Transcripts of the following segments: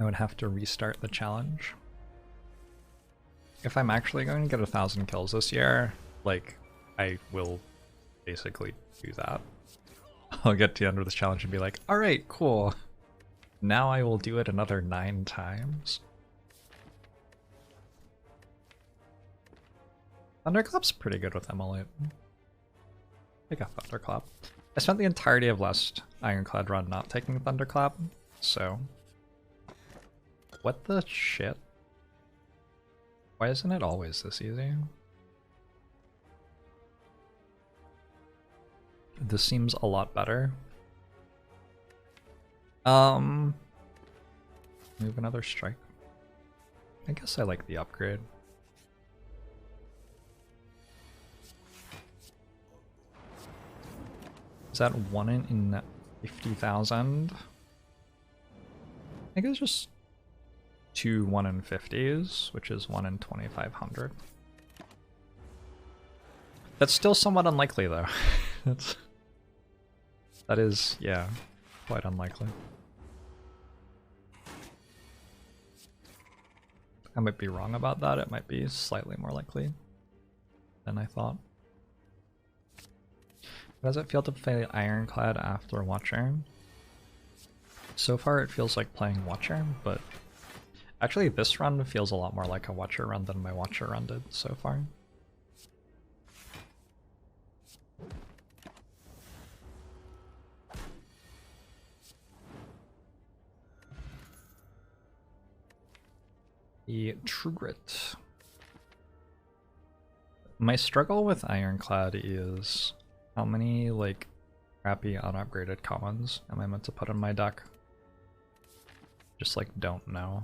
I would have to restart the challenge. If I'm actually going to get 1,000 kills this year, like, I will basically do that. I'll get to the end of this challenge and be like, alright, cool. Now I will do it another 9 times. Thunderclap's pretty good with Emulate. Take a Thunderclap. I spent the entirety of last Ironclad run not taking Thunderclap, so... What the shit? Why isn't it always this easy? This seems a lot better. Move another strike. I guess I like the upgrade. Is that 1 in 50,000? I think it's just 2 1 in 50s, which is 1 in 2,500. That's still somewhat unlikely though. That is, yeah, quite unlikely. I might be wrong about that. It might be slightly more likely than I thought. How does it feel to play Ironclad after Watcher? So far it feels like playing Watcher, but actually this run feels a lot more like a Watcher run than my Watcher run did so far. The True Grit. My struggle with Ironclad is how many, like, crappy unupgraded commons am I meant to put in my deck? Just, like, don't know.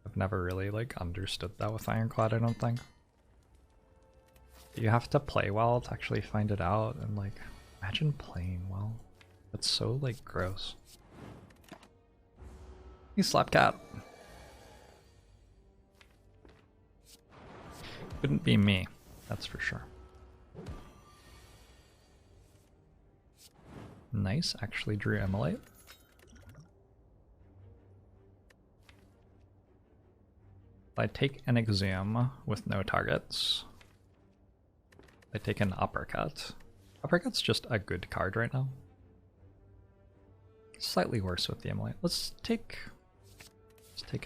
I've never really, like, understood that with Ironclad, I don't think. You have to play well to actually find it out, and, like, imagine playing well. That's so, like, gross. You Slapcat. Couldn't be me, that's for sure. Nice, actually drew Immolate. I take an Exhume with no targets. I take an Uppercut. Uppercut's just a good card right now. Slightly worse with the Immolate. Let's take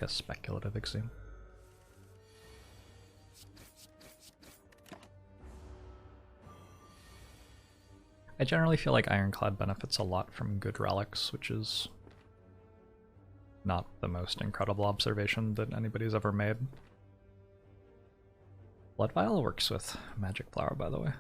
a speculative Exhume. I generally feel like Ironclad benefits a lot from good relics, which is not the most incredible observation that anybody's ever made. Blood Vial works with Magic Flower, by the way.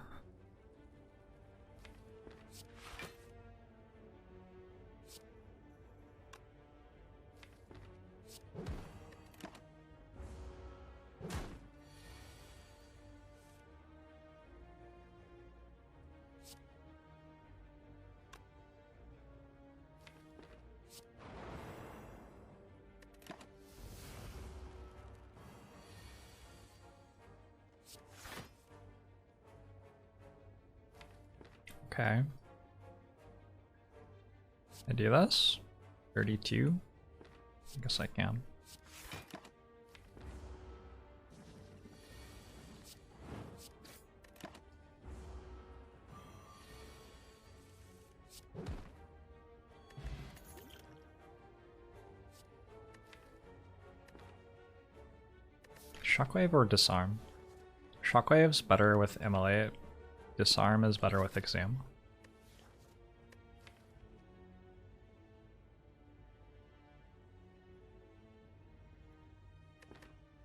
Okay. I do this? 32? I guess I can. Shockwave or Disarm? Shockwave's better with Immolate. Disarm is better with Exhume.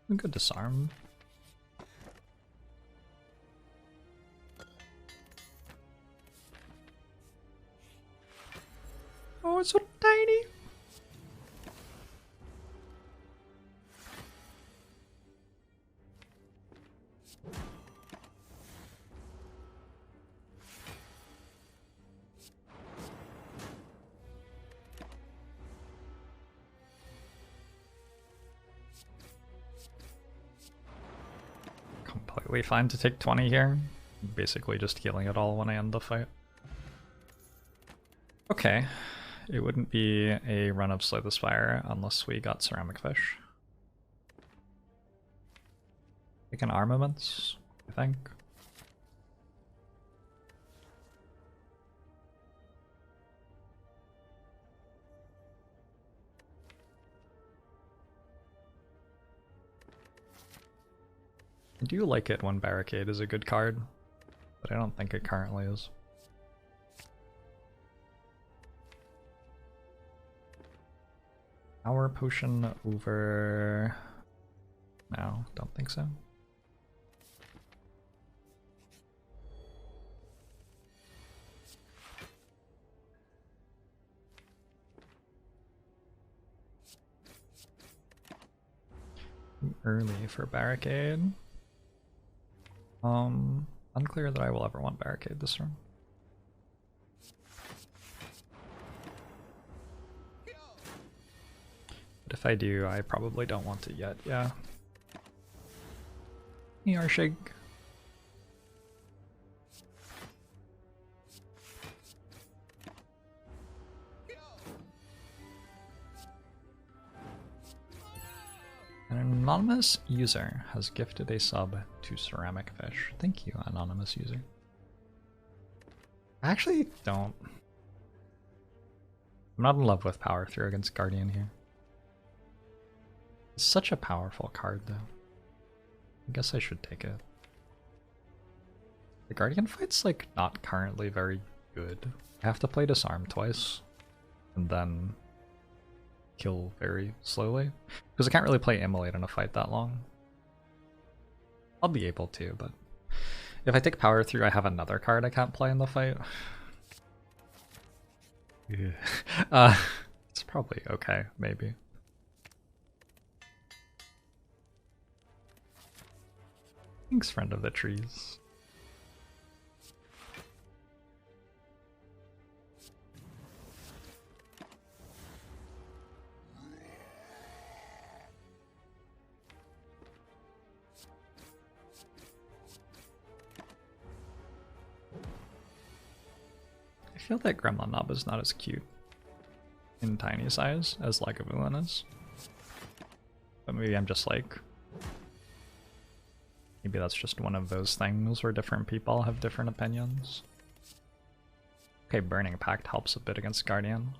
We could Disarm. Oh, it's so tiny. Completely fine to take 20 here. Basically just healing it all when I end the fight. Okay, it wouldn't be a run of Slay the Spire unless we got Ceramic Fish. Taking armaments, I think. I do like it when Barricade is a good card, but I don't think it currently is. Power Potion over... No, don't think so. Too early for Barricade. Unclear that I will ever want Barricade this turn. But if I do, I probably don't want it yet, yeah. Arshig. An anonymous user has gifted a sub to Ceramic Fish. Thank you, anonymous user. I actually don't. I'm not in love with Power Through against Guardian here. It's such a powerful card, though. I guess I should take it. The Guardian fight's like not currently very good. I have to play Disarm twice, and then kill very slowly. Because I can't really play Immolate in a fight that long. I'll be able to, but if I take Power Through, I have another card I can't play in the fight. Yeah. It's probably okay, maybe. Thanks, Friend of the Trees. I feel that Gremlin Knob is not as cute in tiny size as Lagavulin is. But maybe I'm just like... Maybe that's just one of those things where different people have different opinions. Okay, Burning Pact helps a bit against Guardian.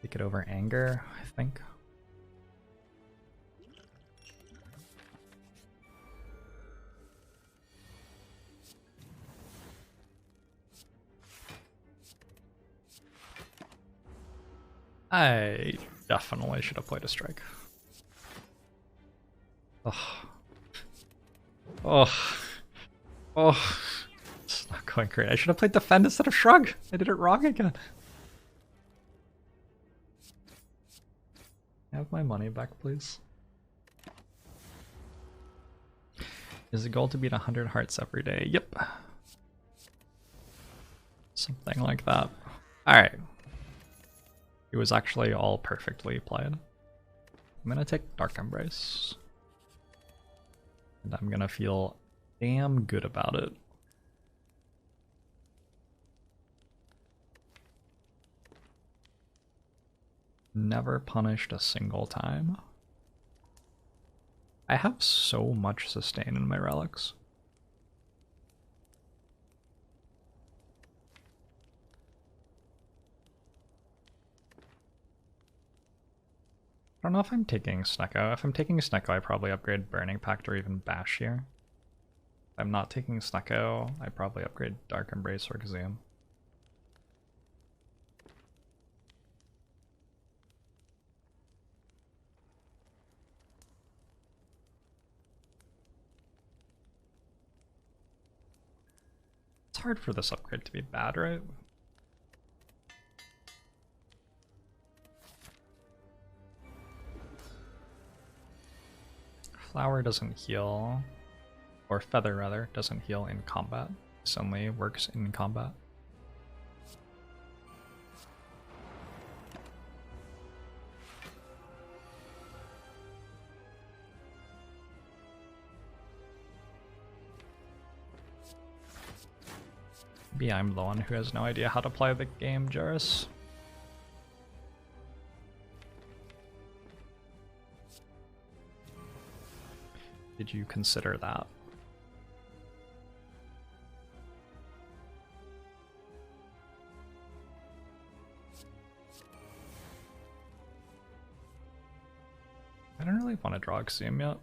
Take it over Anger, I think. I definitely should have played a strike. Oh. Oh. Oh. It's not going great. I should have played Defend instead of Shrug. I did it wrong again. Have my money back, please. Is the goal to beat 100 hearts every day? Yep. Something like that. Alright. It was actually all perfectly played. I'm gonna take Dark Embrace. And I'm gonna feel damn good about it. Never punished a single time. I have so much sustain in my relics. I don't know if I'm taking Snecko. If I'm taking Snecko, I probably upgrade Burning Pact or even Bash here. If I'm not taking Snecko, I probably upgrade Dark Embrace or Gazeem. It's hard for this upgrade to be bad, right? Flower doesn't heal, or Feather rather, doesn't heal in combat. This only works in combat. Maybe I'm the one who has no idea how to play the game, Jairus. Did you consider that? I don't really want to draw Axiom yet.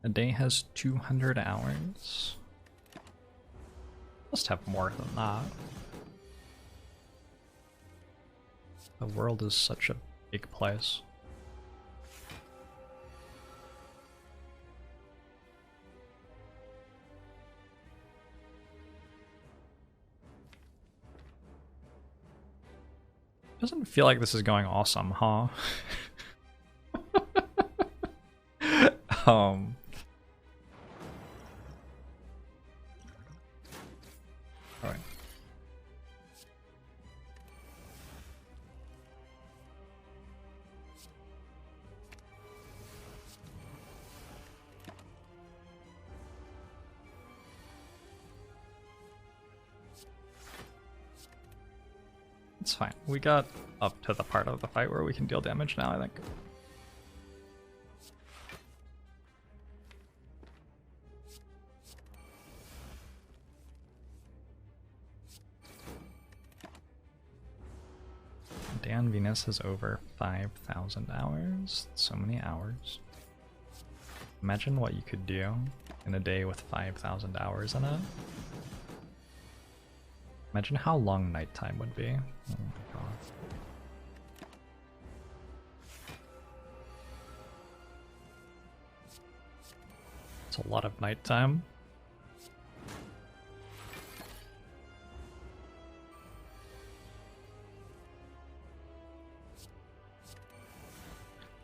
A day has 200 hours. Must have more than that. The world is such a big place. Doesn't feel like this is going awesome, huh? Alright. It's fine. We got up to the part of the fight where we can deal damage now, I think. Dan Venus has over 5,000 hours. So many hours. Imagine what you could do in a day with 5,000 hours in it. Imagine how long nighttime would be. Oh my god. It's a lot of nighttime.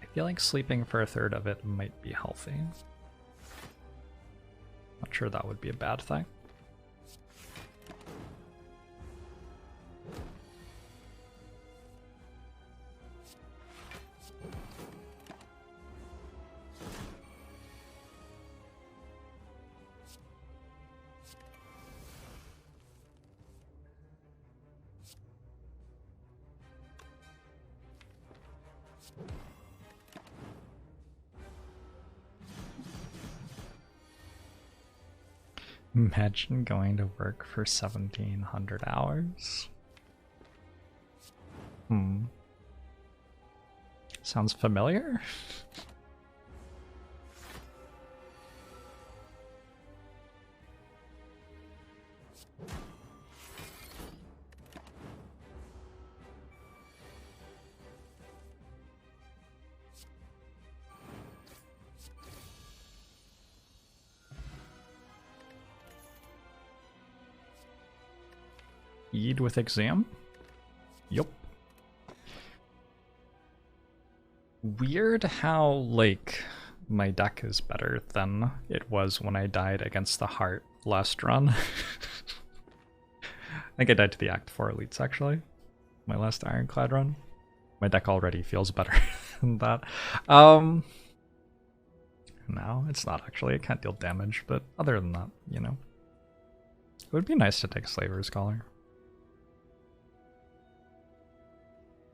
I feel like sleeping for a third of it might be healthy. Not sure that would be a bad thing. Imagine going to work for 1,700 hours. Sounds familiar? Eid with exam? Yup. Weird how, like, my deck is better than it was when I died against the Heart last run. I think I died to the Act 4 elites, actually. My last Ironclad run. My deck already feels better than that. No, it's not actually. It can't deal damage, but other than that, you know. It would be nice to take Slaver's Scholar.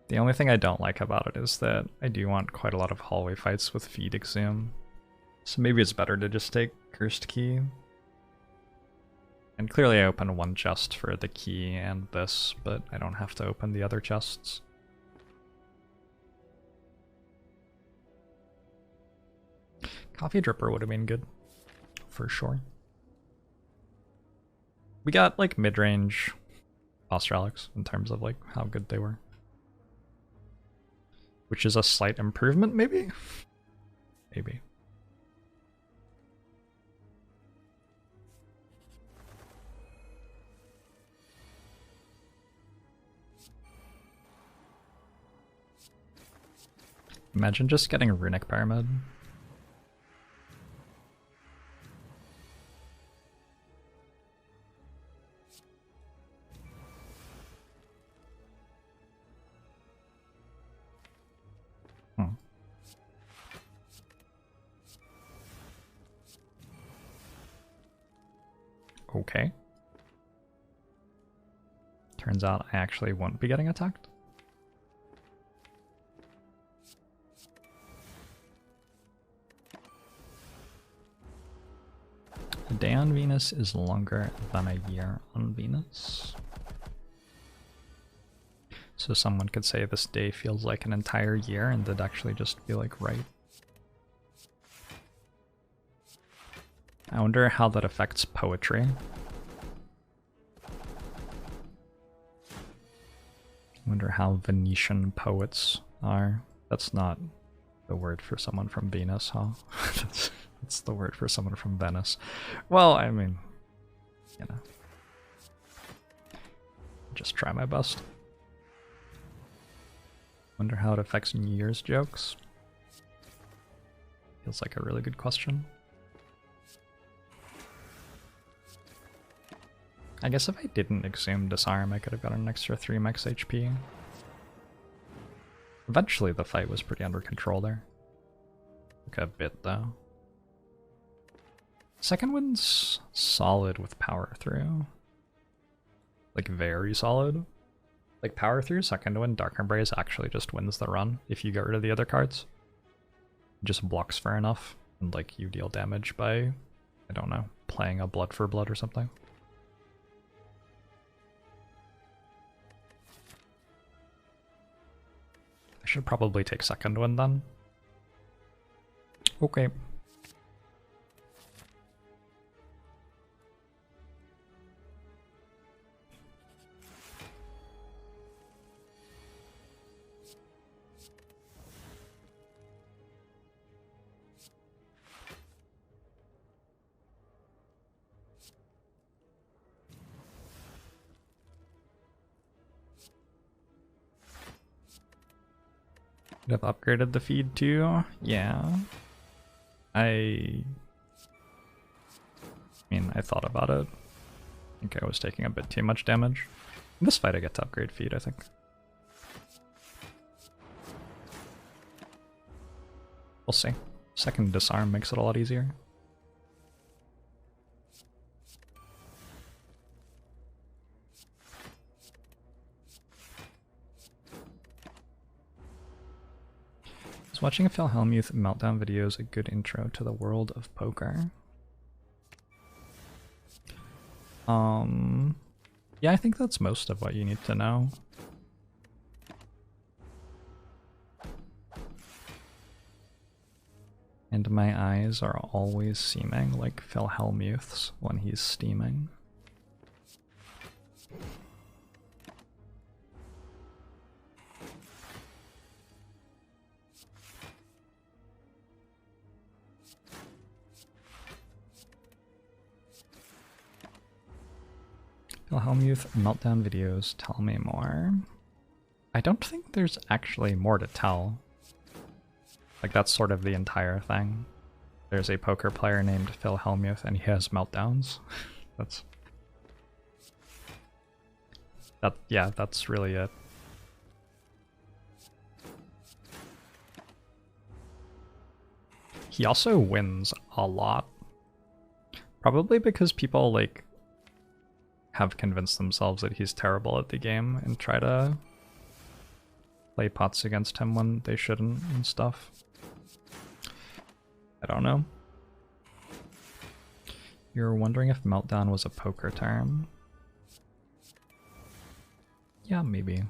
The only thing I don't like about it is that I do want quite a lot of hallway fights with Feed Exam. So maybe it's better to just take Cursed Key. And clearly I open one chest for the key and this, but I don't have to open the other chests. Coffee Dripper would have been good, for sure. We got like mid-range boss relics in terms of like how good they were. Which is a slight improvement, maybe? Maybe. Imagine just getting a Runic Pyramid. Okay. Turns out I actually won't be getting attacked. A day on Venus is longer than a year on Venus. So someone could say this day feels like an entire year, and that'd actually just be like right. I wonder how that affects poetry. I wonder how Venetian poets are. That's not the word for someone from Venus, huh? That's the word for someone from Venice. Well, I mean, you know. Just try my best. Wonder how it affects New Year's jokes. Feels like a really good question. I guess if I didn't Exhume Disarm, I could have gotten an extra 3 max HP. Eventually the fight was pretty under control there. Took a bit though. Second wind's solid with power through. Like very solid. Like power through, second wind, Dark Embrace actually just wins the run if you get rid of the other cards. It just blocks fair enough, and like you deal damage by, I don't know, playing a Blood for Blood or something. I should probably take second wind then. Okay. I've upgraded the feed too. Yeah. I mean, I thought about it. I think I was taking a bit too much damage. In this fight I get to upgrade feed, I think. We'll see. Second disarm makes it a lot easier. Is watching a Phil Hellmuth meltdown videos a good intro to the world of poker? Yeah, I think that's most of what you need to know. And my eyes are always seeming like Phil Hellmuth's when he's steaming. Phil Hellmuth meltdown videos, tell me more. I don't think there's actually more to tell. Like, that's sort of the entire thing. There's a poker player named Phil Hellmuth and he has meltdowns. Yeah, that's really it. He also wins a lot. Probably because people, like, have convinced themselves that he's terrible at the game and try to play pots against him when they shouldn't and stuff. I don't know. You're wondering if meltdown was a poker term? Yeah, maybe.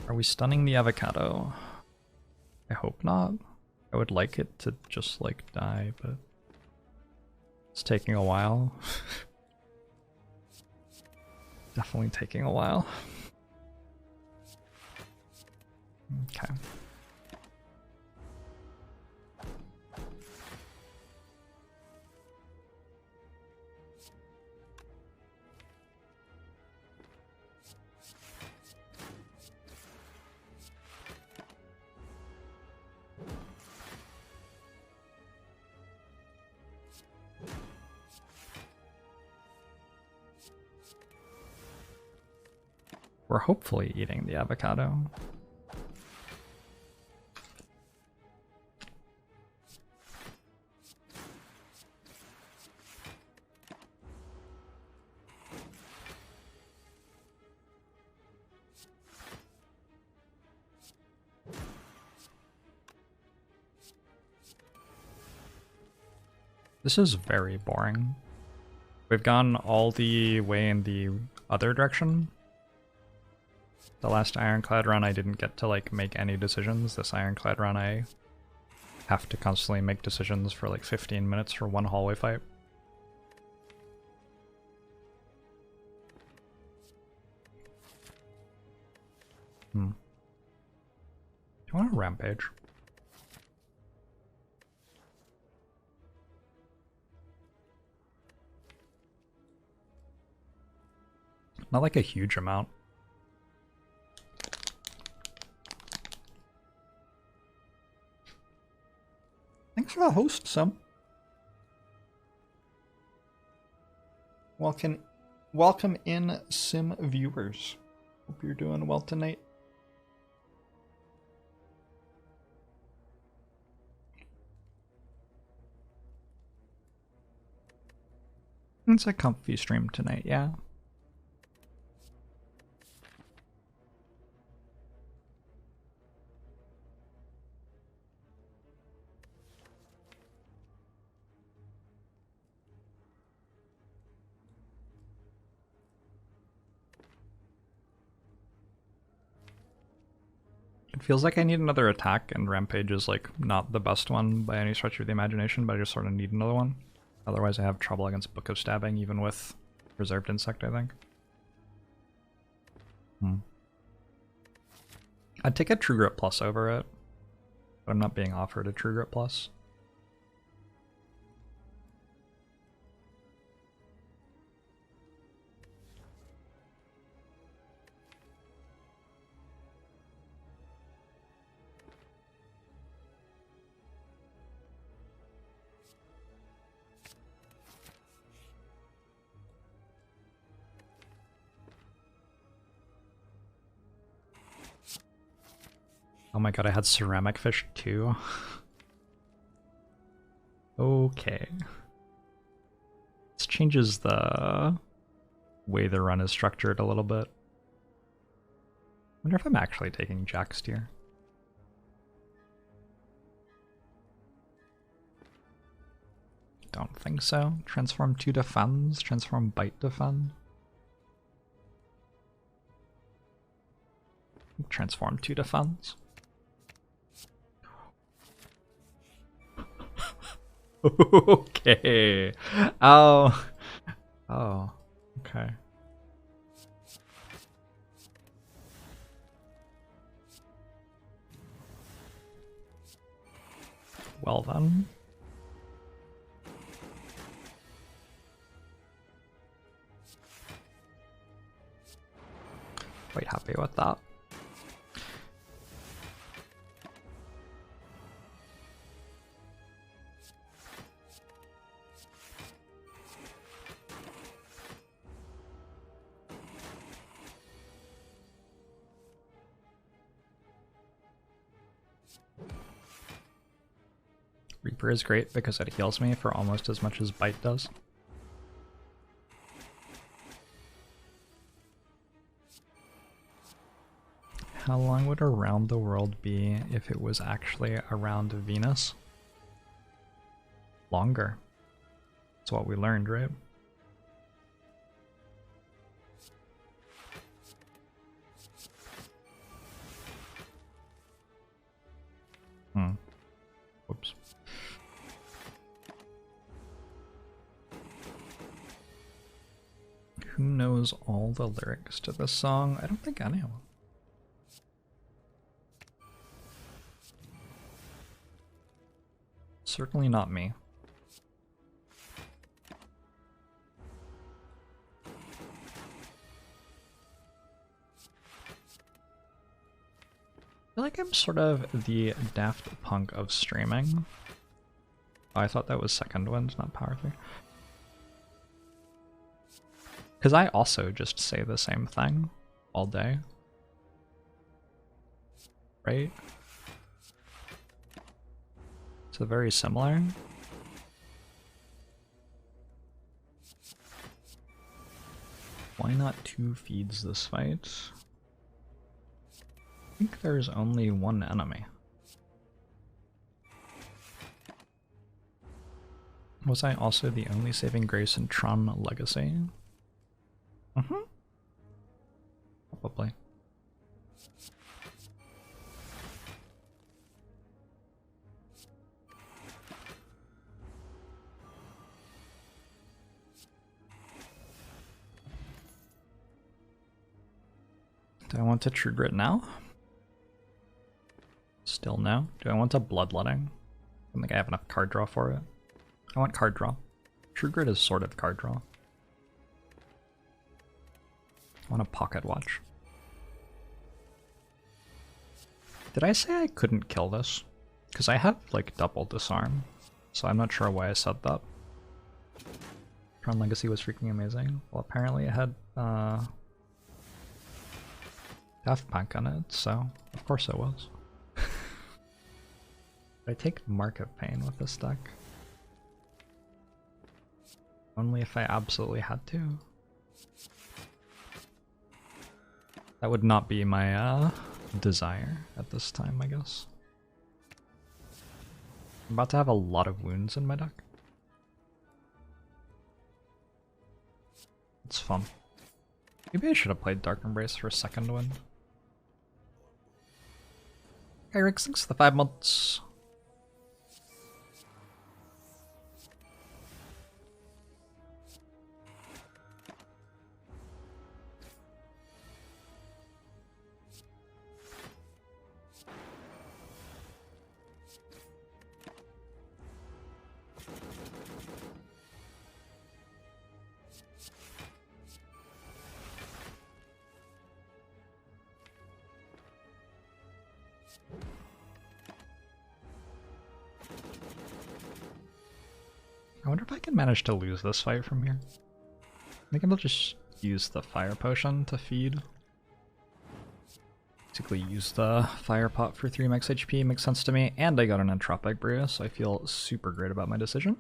Are we stunning the avocado? I hope not. I would like it to just, like, die, but it's taking a while. Definitely taking a while. Okay. We're hopefully eating the avocado. This is very boring. We've gone all the way in the other direction. The last Ironclad run I didn't get to like make any decisions. This Ironclad run I have to constantly make decisions for like 15 minutes for one hallway fight. Do you want a Rampage? Not like a huge amount. Thanks for the host, Sim. Welcome in, Sim viewers. Hope you're doing well tonight. It's a comfy stream tonight, yeah. It feels like I need another attack, and Rampage is like not the best one by any stretch of the imagination, but I just sort of need another one. Otherwise I have trouble against Book of Stabbing, even with Reserved Insect, I think. I'd take a True Grit Plus over it, but I'm not being offered a True Grit Plus. Oh my god, I had Ceramic Fish too. Okay. This changes the way the run is structured a little bit. I wonder if I'm actually taking Jack Steer. Don't think so. Transform 2 defends, transform Bite defend. Transform 2 defends. Okay. Oh. Oh. Okay. Well then. Quite happy with that. Reaper is great because it heals me for almost as much as Bite does. How long would Around the World be if it was actually around Venus? Longer. That's what we learned, right? Whoops. Who knows all the lyrics to this song? I don't think anyone. Certainly not me. I feel like I'm sort of the Daft Punk of streaming. Oh, I thought that was Second Wind, not Power 3. Because I also just say the same thing all day. Right? So very similar. Why not 2 feeds this fight? I think there's only one enemy. Was I also the only saving grace in Tron Legacy? Probably. Do I want to True Grit now? Still no. Do I want a Bloodletting? I don't think I have enough card draw for it. I want card draw. True Grit is sort of card draw. I want a Pocket Watch. Did I say I couldn't kill this? Because I have like double disarm, so I'm not sure why I said that. Tron Legacy was freaking amazing. Well, apparently it had Daft Punk on it, so of course it was. I take Mark of Pain with this deck. Only if I absolutely had to. That would not be my desire at this time, I guess. I'm about to have a lot of wounds in my deck. It's fun. Maybe I should have played Dark Embrace for a second win. Okay, Rick, thanks for the 5 months. I wonder if I can manage to lose this fight from here. I think I'll just use the fire potion to feed. Basically use the fire pot for 3 max HP, makes sense to me, and I got an entropic brew, so I feel super great about my decision.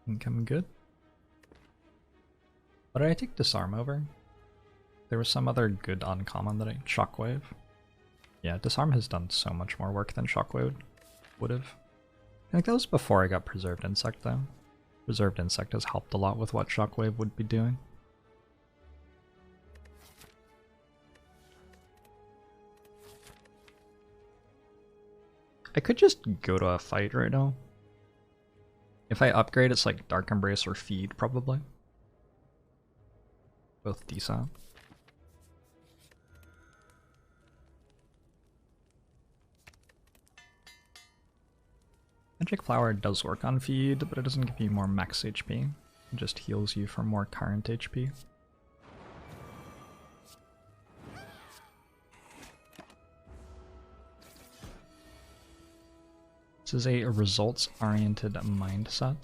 I think I'm good. What did I take Disarm over? There was some other good uncommon that I... Shockwave. Yeah, Disarm has done so much more work than Shockwave would have. I think that was before I got Preserved Insect though. Preserved Insect has helped a lot with what Shockwave would be doing. I could just go to a fight right now. If I upgrade, it's like Dark Embrace or Feed, probably. Both decent. Magic Flower does work on Feed, but it doesn't give you more max HP. It just heals you for more current HP. This is a results-oriented mindset.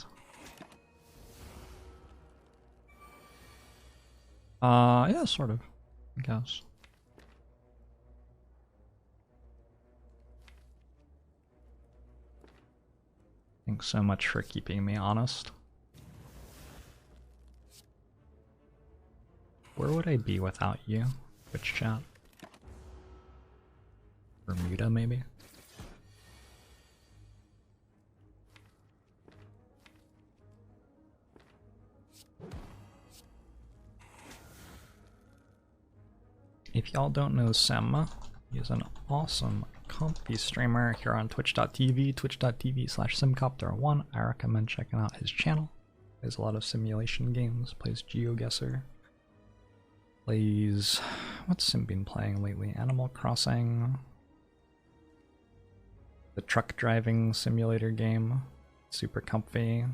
Yeah, sort of, I guess. Thanks so much for keeping me honest. Where would I be without you? Twitch chat? Bermuda, maybe? If y'all don't know Sam, he is an awesome comfy streamer here on twitch.tv, twitch.tv/simcopter1. I recommend checking out his channel. Plays a lot of simulation games, plays GeoGuessr, plays... what's Sim been playing lately? Animal Crossing, the truck driving simulator game, super comfy.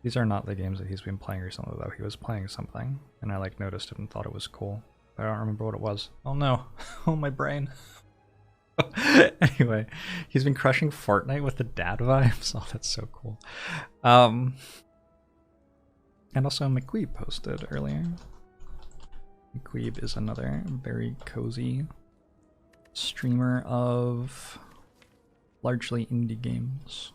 These are not the games that he's been playing recently though. He was playing something, and I like noticed it and thought it was cool. I don't remember what it was. Oh no. Oh, my brain. Anyway, he's been crushing Fortnite with the dad vibes. Oh, that's so cool. And also McQueeb posted earlier. McQueeb is another very cozy streamer of largely indie games.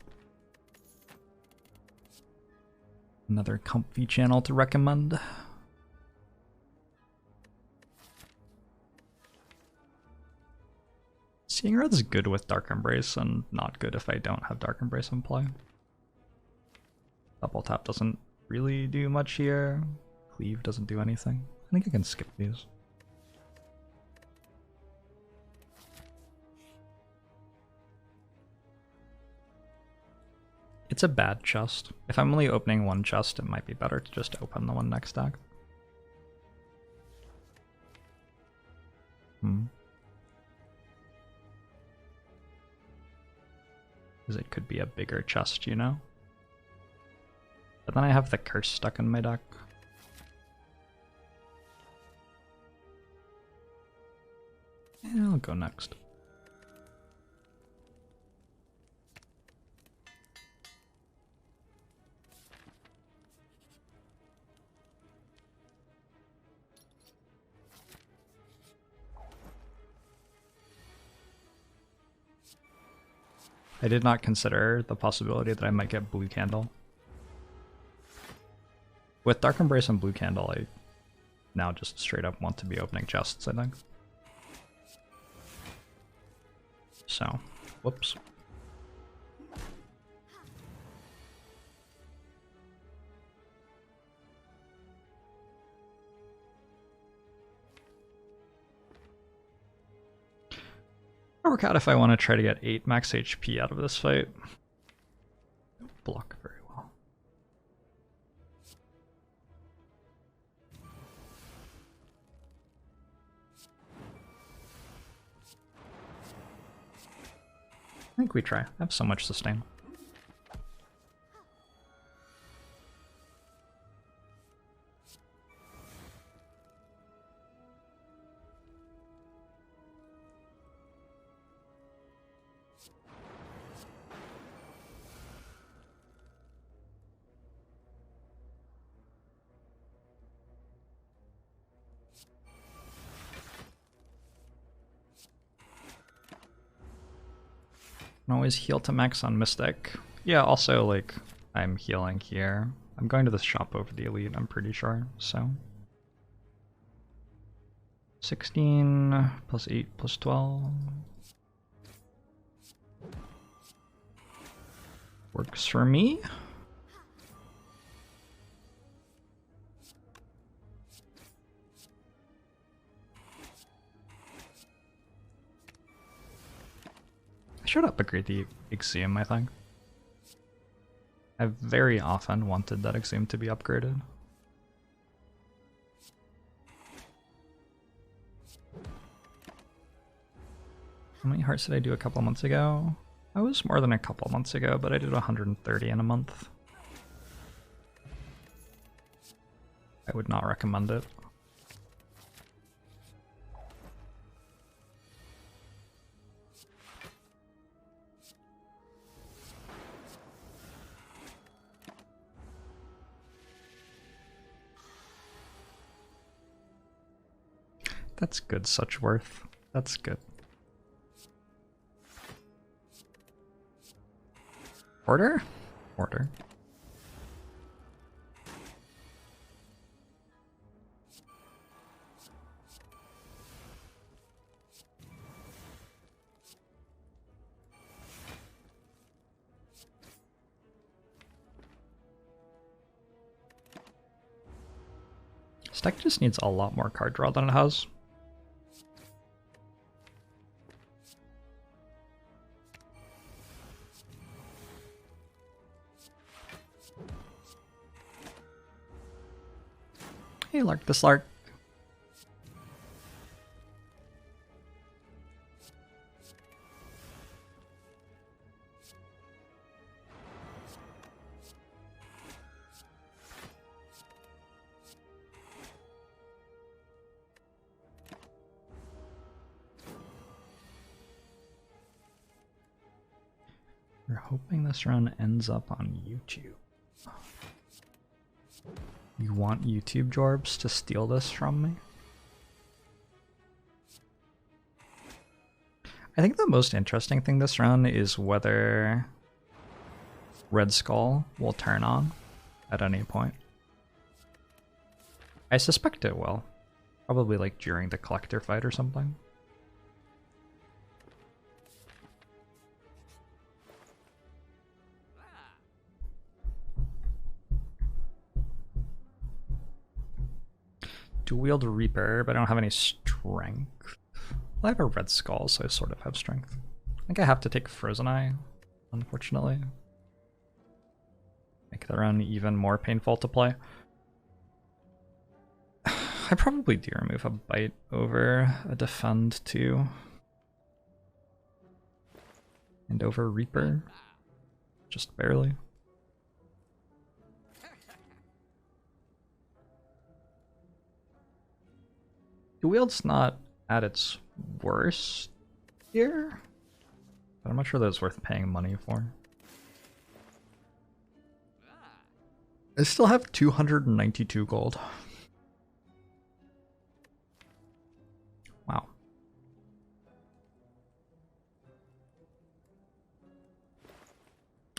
Another comfy channel to recommend. Seeing Red's good with Dark Embrace and not good if I don't have Dark Embrace in play. Double tap doesn't really do much here. Cleave doesn't do anything. I think I can skip these. It's a bad chest. If I'm only opening one chest, it might be better to just open the one next deck. Because it could be a bigger chest, you know? But then I have the curse stuck in my deck. Yeah, I'll go next. I did not consider the possibility that I might get Blue Candle. With Dark Embrace and Blue Candle, I now just straight up want to be opening chests, I think. So, whoops. I'll work out if I want to try to get 8 max HP out of this fight. Don't block very well. I think we try. I have so much sustain. Can always heal to max on Mystic. Yeah, also, like, I'm healing here. I'm going to the shop over the Elite, I'm pretty sure, so. 16 plus 8 plus 12. Works for me. I should upgrade the Exhume, I think. I've very often wanted that Exhume to be upgraded. How many hearts did I do a couple months ago? I was more than a couple months ago, but I did 130 in a month. I would not recommend it. That's good, such worth. That's good. Order? Order. This deck just needs a lot more card draw than it has. Hey, Lark the Slark. We're hoping this run ends up on YouTube. You want YouTube Jorbs to steal this from me? I think the most interesting thing this run is whether Red Skull will turn on at any point. I suspect it will. Probably like during the collector fight or something. Dual wield Reaper, but I don't have any strength. Well, I have a red skull, so I sort of have strength. I think I have to take Frozen Eye, unfortunately. Make the run even more painful to play. I probably do remove a Bite over a Defend too. And over Reaper. Just barely. Dual wield's not at its worst here, but I'm not sure that it's worth paying money for. I still have 292 gold. Wow.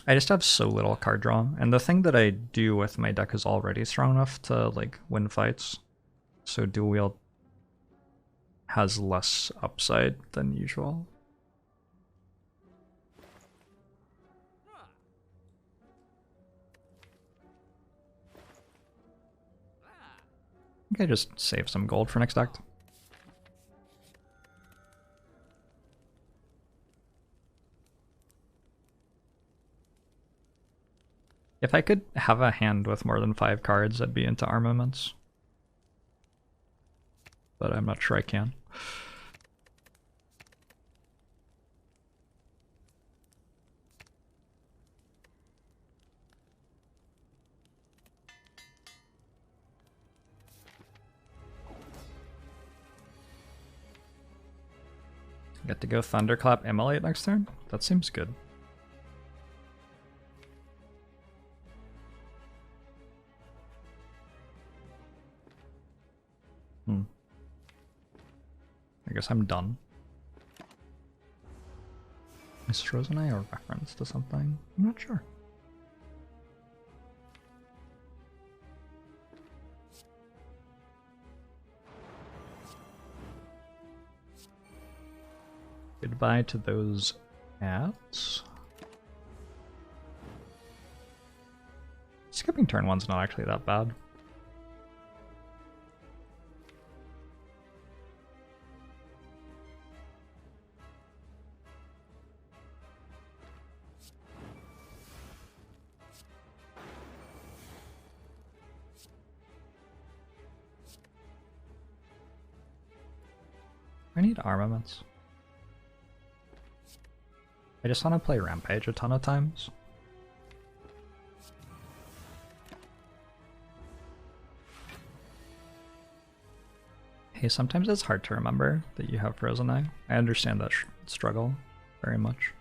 I just have so little card draw, and the thing that I do with my deck is already strong enough to like win fights. So dual wield has less upside than usual. I think I just save some gold for next act. If I could have a hand with more than 5 cards, I'd be into armaments. But I'm not sure I can. Get to go Thunderclap Immolate next turn? That seems good. I guess I'm done. Is Frozen Eye a reference to something? I'm not sure. Goodbye to those ads. Skipping turn 1's not actually that bad. I need armaments. I just want to play Rampage a ton of times. Hey, sometimes it's hard to remember that you have Frozen Eye. I understand that struggle very much.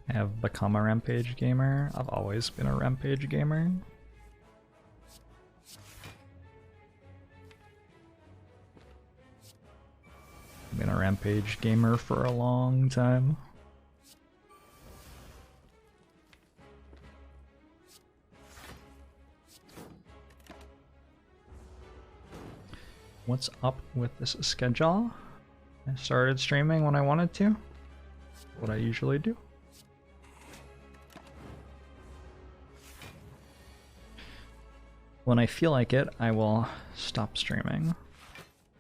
I have become a Rampage gamer. I've always been a Rampage gamer. I've been a Rampage gamer for a long time. What's up with this schedule? I started streaming when I wanted to. What I usually do. When I feel like it, I will stop streaming.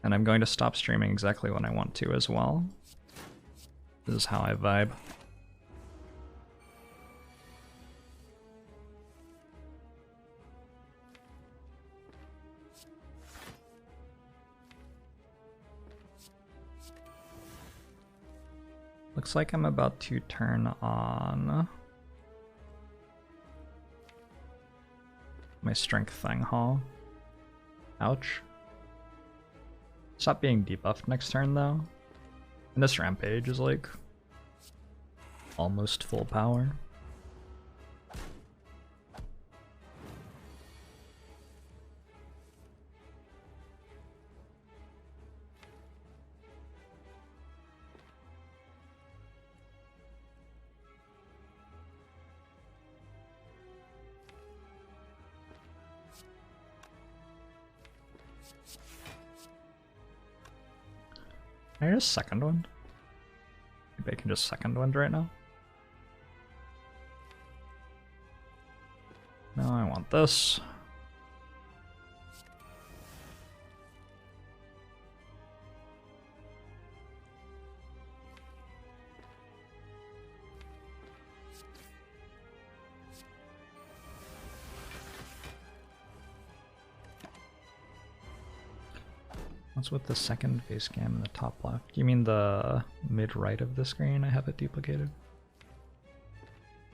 And I'm going to stop streaming exactly when I want to as well. This is how I vibe. Looks like I'm about to turn on my strength thing, huh? Ouch. Stop being debuffed next turn though. And this Rampage is like almost full power. Can I just second one? Maybe I can just second one right now. No, I want this. What's with the second face cam in the top left? You mean the mid-right of the screen? I have it duplicated.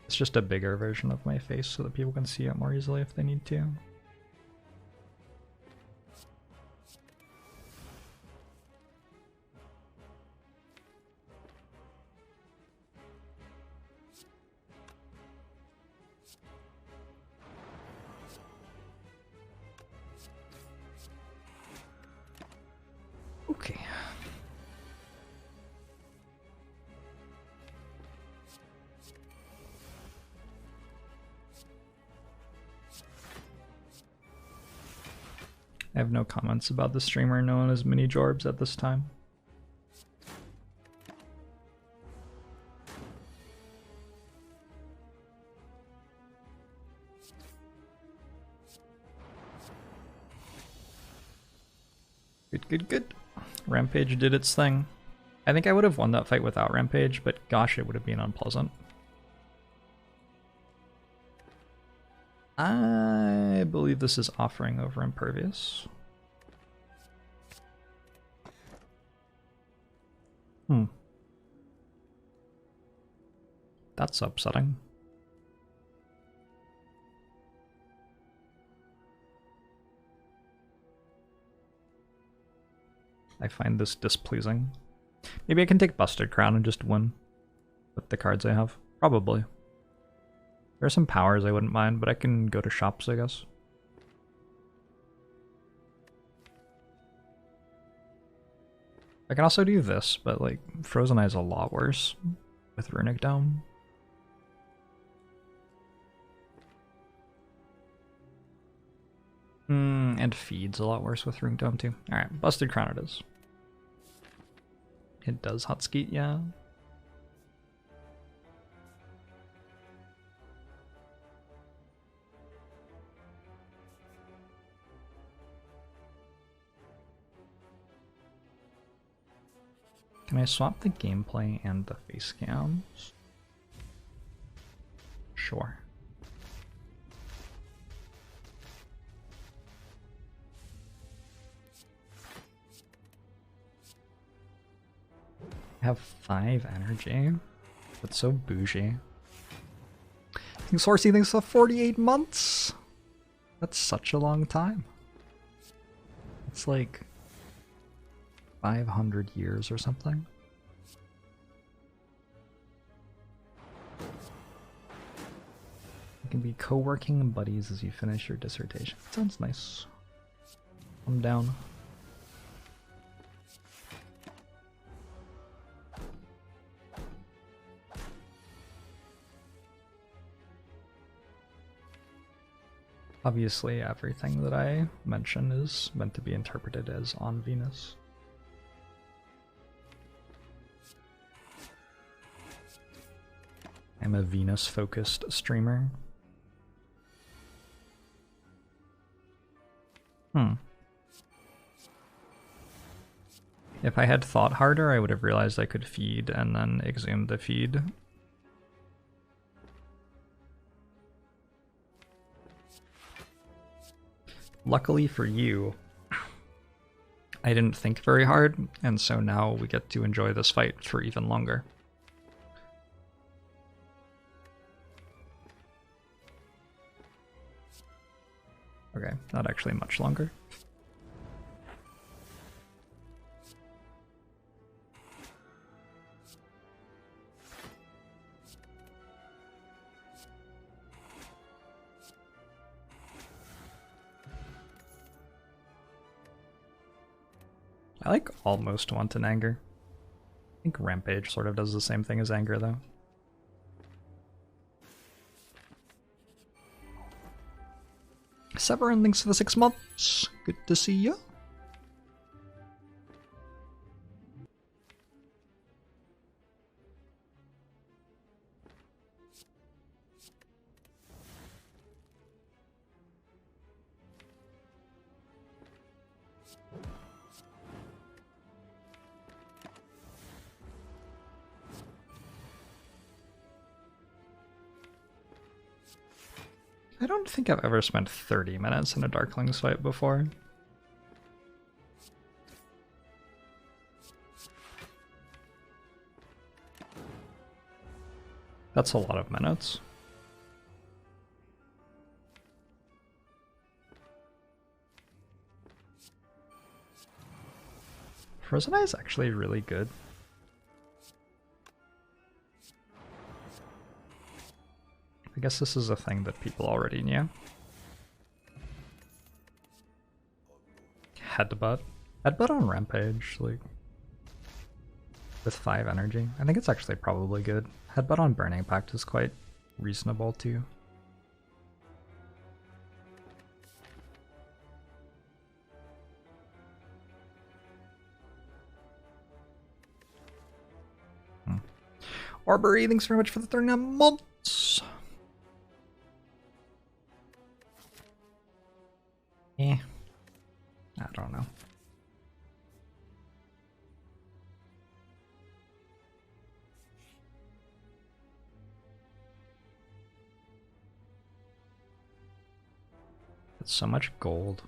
It's just a bigger version of my face so that people can see it more easily if they need to. Okay. I have no comments about the streamer known as Mini Jorbs at this time. Good, good, good. Rampage did its thing. I think I would have won that fight without Rampage, but gosh, it would have been unpleasant. I believe this is offering over Impervious. That's upsetting. I find this displeasing. Maybe I can take Busted Crown and just win with the cards I have. Probably. There are some powers I wouldn't mind, but I can go to shops, I guess. I can also do this, but like Frozen Eye's a lot worse with Runic Dome. And Feed's a lot worse with Runic Dome too. Alright, Busted Crown it is. It does hot skeet, yeah. Can I swap the gameplay and the face cams? Sure. I have 5 energy. That's so bougie. I think Sourcey thinks of 48 months. That's such a long time. It's like 500 years or something. You can be co-working buddies as you finish your dissertation. Sounds nice. I'm down. Obviously, everything that I mention is meant to be interpreted as on Venus. I'm a Venus-focused streamer. If I had thought harder, I would have realized I could feed and then exhume the feed. Luckily for you, I didn't think very hard, and so now we get to enjoy this fight for even longer. Okay, not actually much longer. I like almost Wanton Anger. I think Rampage sort of does the same thing as Anger, though. Severin, thanks for the 6 months. Good to see you. I don't think I've ever spent 30 minutes in a Darkling's fight before. That's a lot of minutes. Frozen Eye is actually really good. I guess this is a thing that people already knew. Headbutt. Headbutt on Rampage, like, with 5 energy. I think it's actually probably good. Headbutt on Burning Pact is quite reasonable too. Arbory, thanks very much for the 39 months. I don't know. It's so much gold.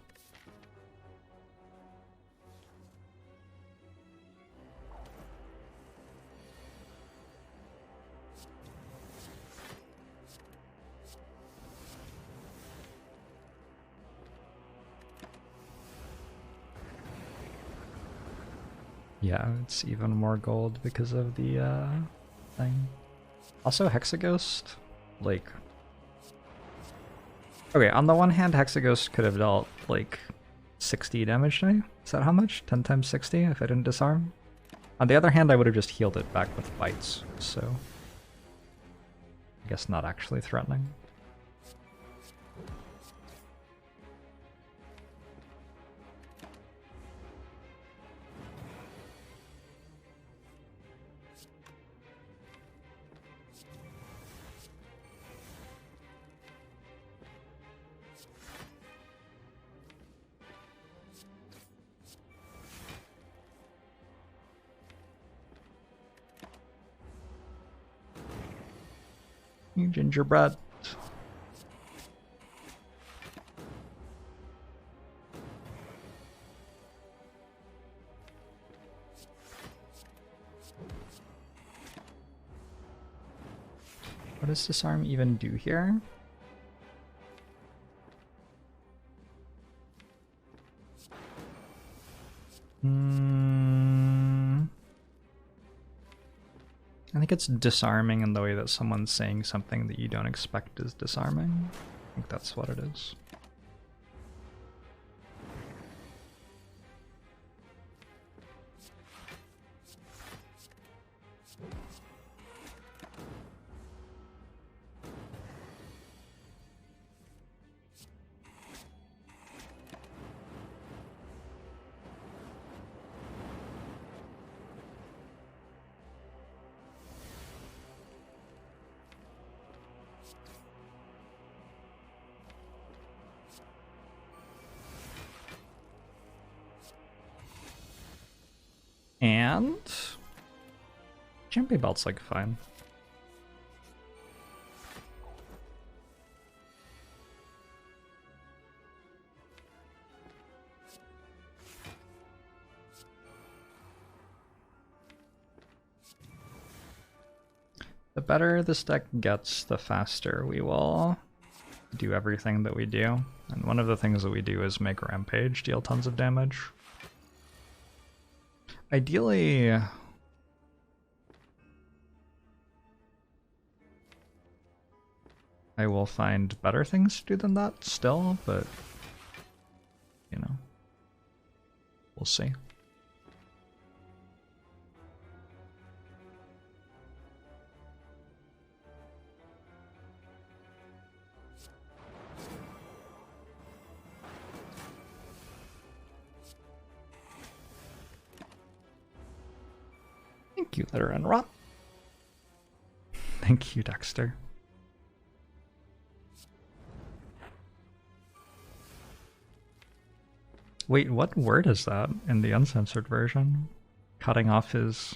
Yeah, it's even more gold because of the thing. Also, Hexaghost, like... Okay, on the one hand, Hexaghost could have dealt, like, 60 damage to me. Is that how much? 10 times 60 if I didn't disarm? On the other hand, I would have just healed it back with bites, so... I guess not actually threatening. You gingerbread. What does disarm even do here? I think it's disarming in the way that someone's saying something that you don't expect is disarming. I think that's what it is. And Champion Belt's like fine. The better this deck gets, the faster we will do everything that we do. And one of the things that we do is make Rampage deal tons of damage. Ideally, I will find better things to do than that still, but, you know, we'll see. Thank you, Litter and Rot. Thank you, Dexter. Wait, what word is that in the uncensored version? Cutting off his...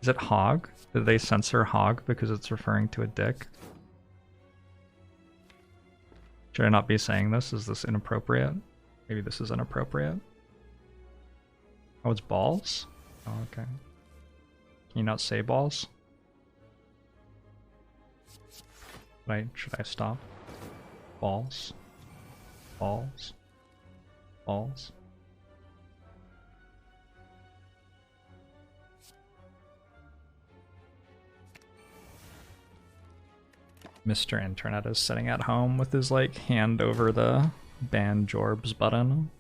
Is it hog? Did they censor hog because it's referring to a dick? Should I not be saying this? Is this inappropriate? Maybe this is inappropriate. Oh, it's balls? Oh, okay. Can you not say balls? Right, should I stop? Balls. Balls. Balls. Mr. Internet is sitting at home with his like hand over the ban Jorbs button,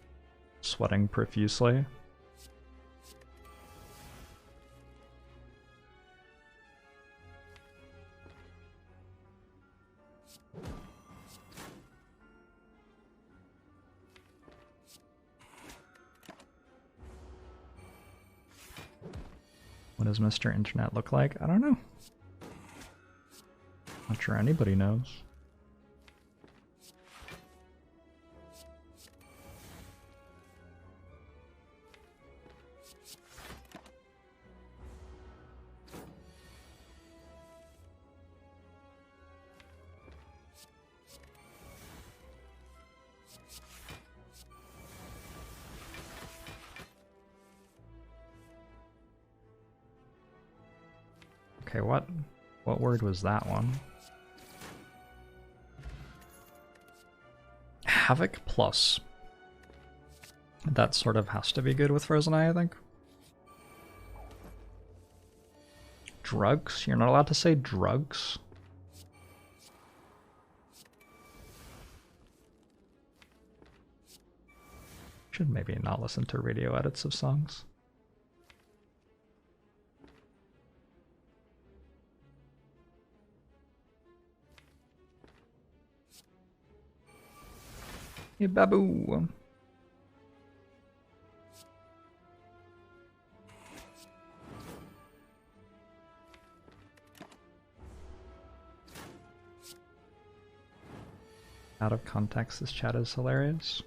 sweating profusely. What does Mr. Internet look like? I don't know. Not sure anybody knows. Okay, what word was that one? Havoc Plus. That sort of has to be good with Frozen Eye, I think. Drugs? You're not allowed to say drugs? Should maybe not listen to radio edits of songs. Hey, Babu. Out of context, this chat is hilarious.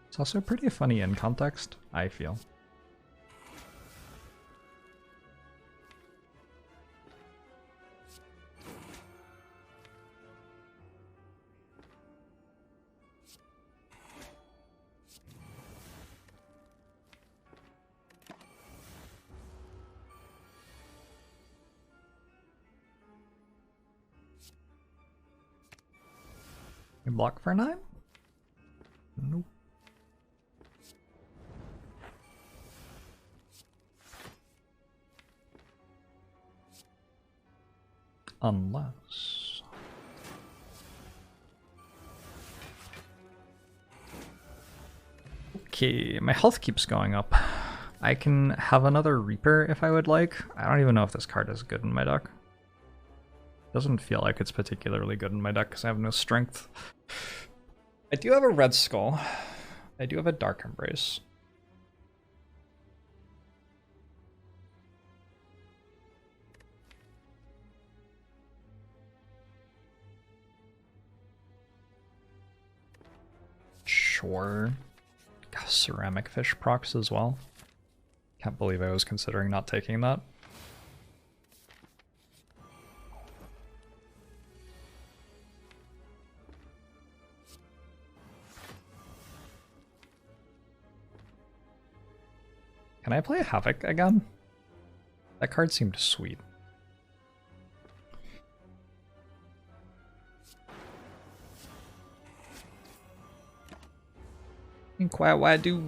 It's also pretty funny in context, I feel. You block for 9? Nope. Unless... Okay, my health keeps going up. I can have another Reaper if I would like. I don't even know if this card is good in my deck. Doesn't feel like it's particularly good in my deck because I have no strength. I do have a Red Skull. I do have a Dark Embrace. Sure. Got Ceramic Fish procs as well. Can't believe I was considering not taking that. Can I play Havoc again? That card seemed sweet. Quiet dude.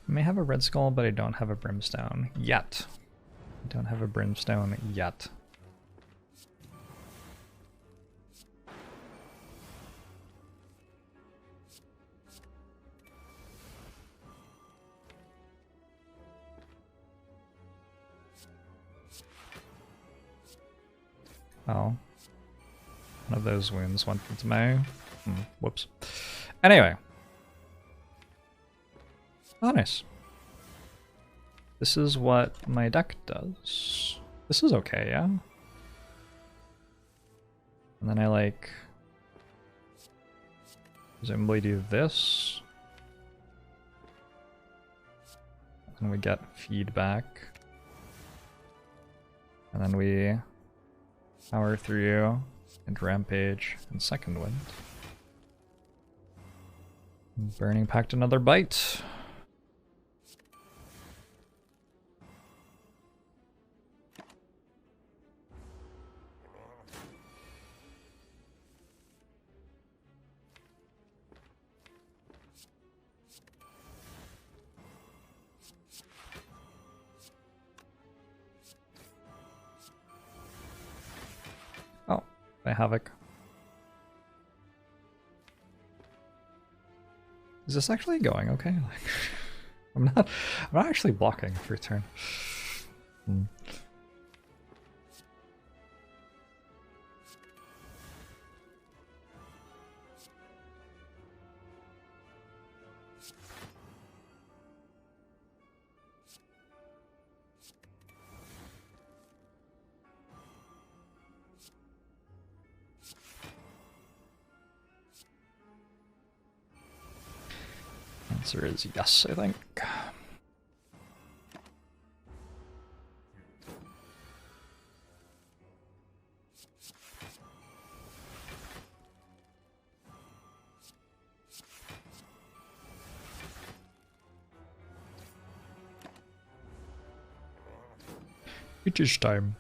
I may have a Red Skull, but I don't have a Brimstone yet. I don't have a Brimstone yet. Oh. One of those wounds went into my... whoops. Anyway. Oh, nice. This is what my deck does. This is okay, yeah? And then I like presumably do this. And we get feedback. And then we power through and Rampage and Second Wind. Burning Pact another bite. Oh, by Havoc. Is this actually going okay? Like, I'm not actually blocking for a turn. Answer is yes, I think. It is time.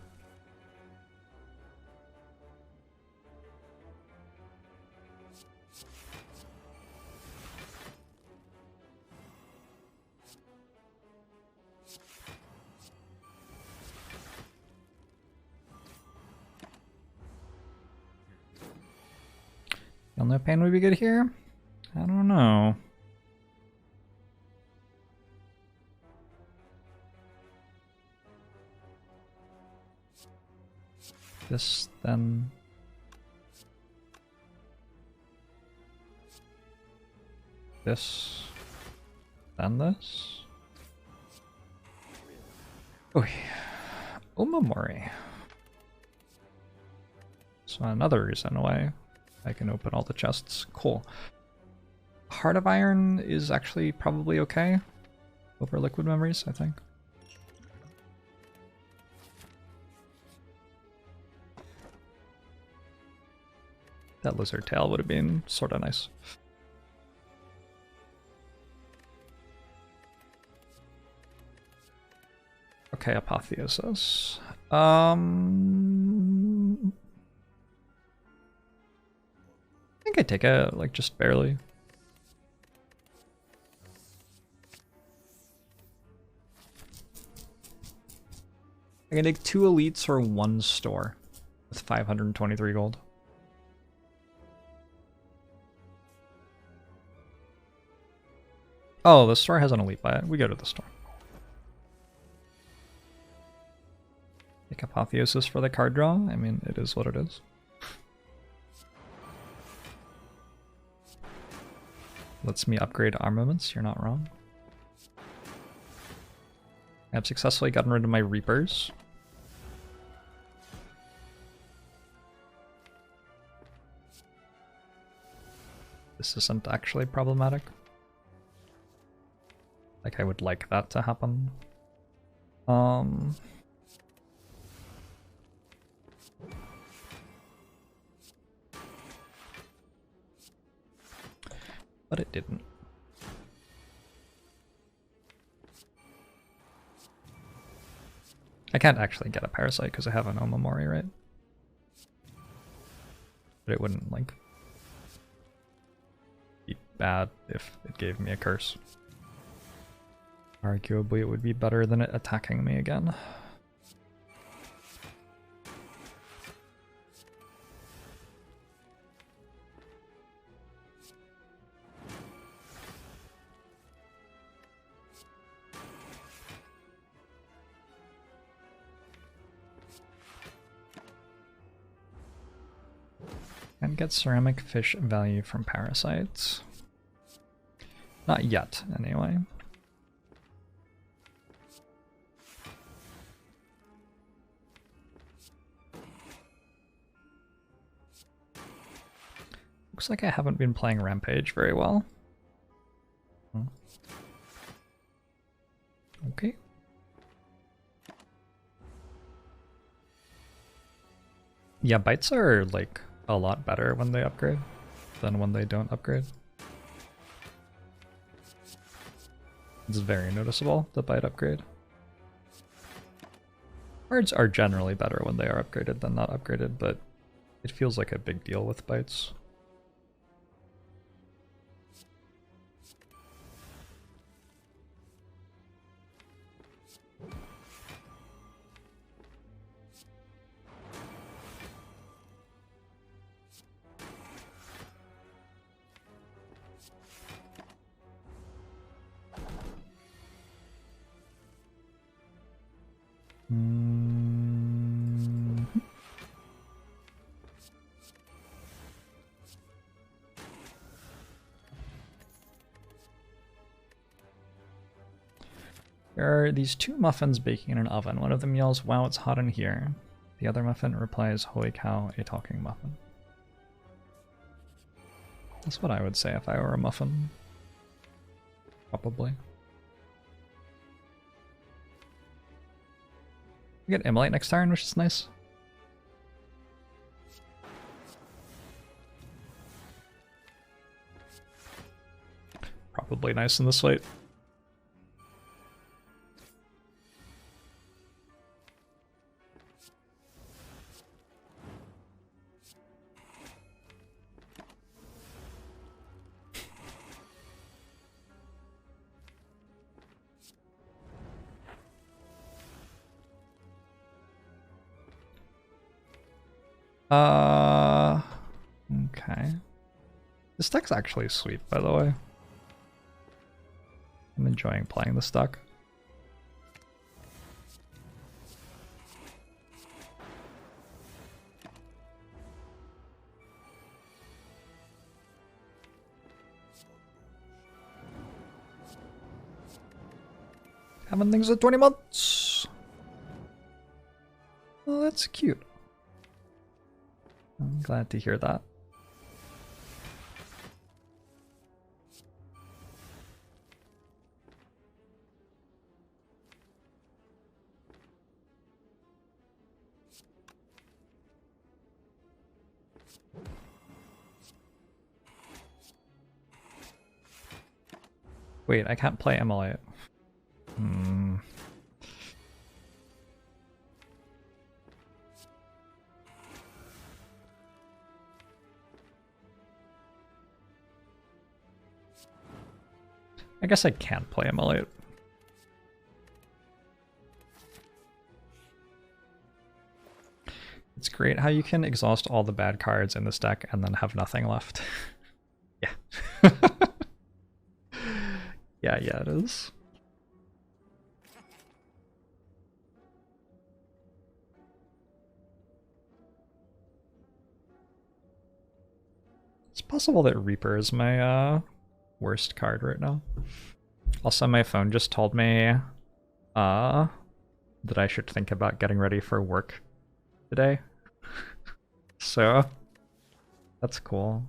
Feel no pain would be good here? I don't know. This, then... This, then this? Oh, Umamori. So another reason why I can open all the chests. Cool. Heart of Iron is actually probably okay over Liquid Memories, I think. That lizard tail would have been sort of nice. Okay, Apotheosis. I think I take it, like, just barely. I can take 2 elites or 1 store with 523 gold. Oh, the store has an elite by it. We go to the store. Take Apotheosis for the card draw. I mean, it is what it is. Lets me upgrade armaments. You're not wrong. I've successfully gotten rid of my Reapers. This isn't actually problematic. Like, I would like that to happen. But it didn't. I can't actually get a Parasite because I have an Omamori, right? But it wouldn't, like, be bad if it gave me a curse. Arguably, it would be better than it attacking me again. And get ceramic fish value from parasites. Not yet, anyway. Looks like I haven't been playing Rampage very well. Okay. Yeah, bites are like a lot better when they upgrade than when they don't upgrade. It's very noticeable, the bite upgrade. Cards are generally better when they are upgraded than not upgraded, but it feels like a big deal with bites. There are these two muffins baking in an oven. One of them yells, "Wow, it's hot in here." The other muffin replies, "Holy cow, a talking muffin." That's what I would say if I were a muffin. Probably. We get Immolate next turn, which is nice. Probably nice in the slate. Okay. This deck's actually sweet, by the way. I'm enjoying playing this deck. Having things at 20 months. Oh, that's cute. I'm glad to hear that. Wait, I can't play Immolate. I guess I can't play Immolate. It's great how you can exhaust all the bad cards in this deck and then have nothing left. Yeah. Yeah, it is. It's possible that Reaper is my worst card right now. Also, my phone just told me that I should think about getting ready for work today. So that's cool.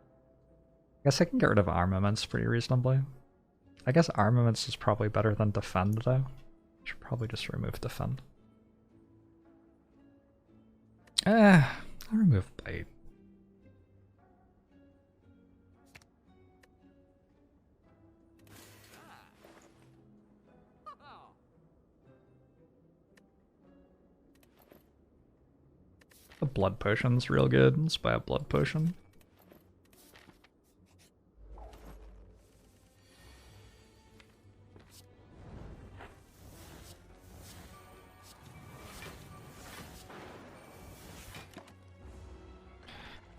I guess I can get rid of armaments pretty reasonably. I guess armaments is probably better than defend though. Should probably just remove defend. I'll remove bite. The blood potion's real good. Let's buy a blood potion.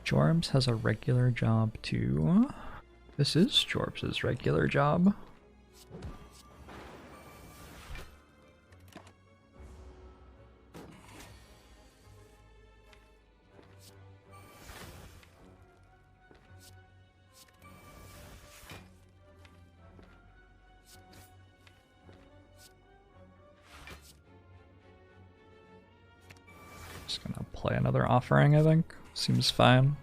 Jorbs has a regular job too. This is Jorbs' regular job. Just gonna play another offering, I think. Seems fine.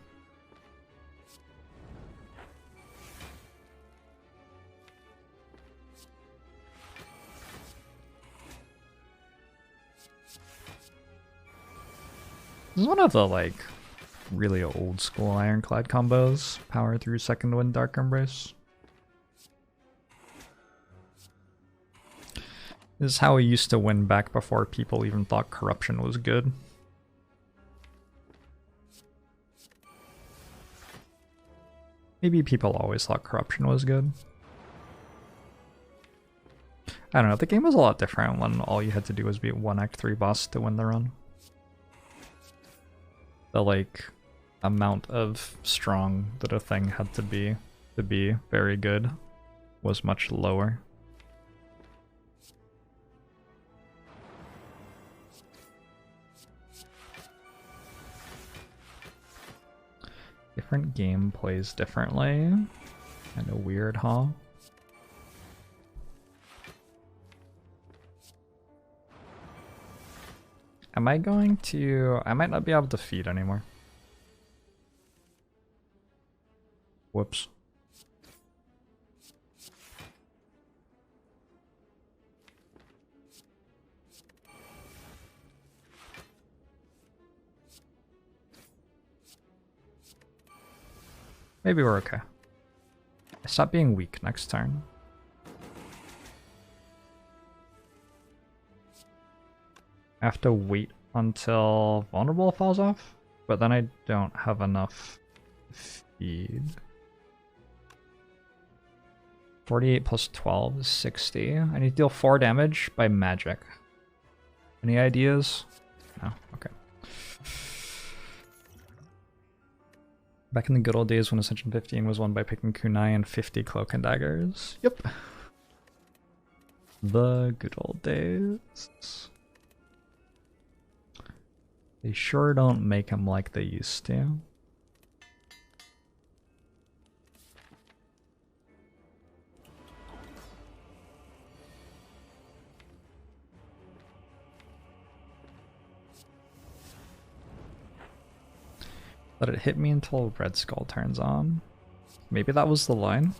This is one of the, like, really old school Ironclad combos. Power through second wind, Dark Embrace. This is how we used to win back before people even thought corruption was good. Maybe people always thought corruption was good. I don't know, the game was a lot different when all you had to do was beat one Act 3 boss to win the run. The, like, amount of strong that a thing had to be very good was much lower. Different game plays differently. Kind of weird, huh? Am I going to... I might not be able to feed anymore. Whoops. Maybe we're okay. Stop being weak next turn. I have to wait until vulnerable falls off, but then I don't have enough feed. 48 plus 12 is 60. I need to deal 4 damage by magic. Any ideas? No? Okay. Back in the good old days when Ascension 15 was won by picking kunai and 50 cloak and daggers. Yep. The good old days. They sure don't make them like they used to. Let it hit me until Red Skull turns on. Maybe that was the line.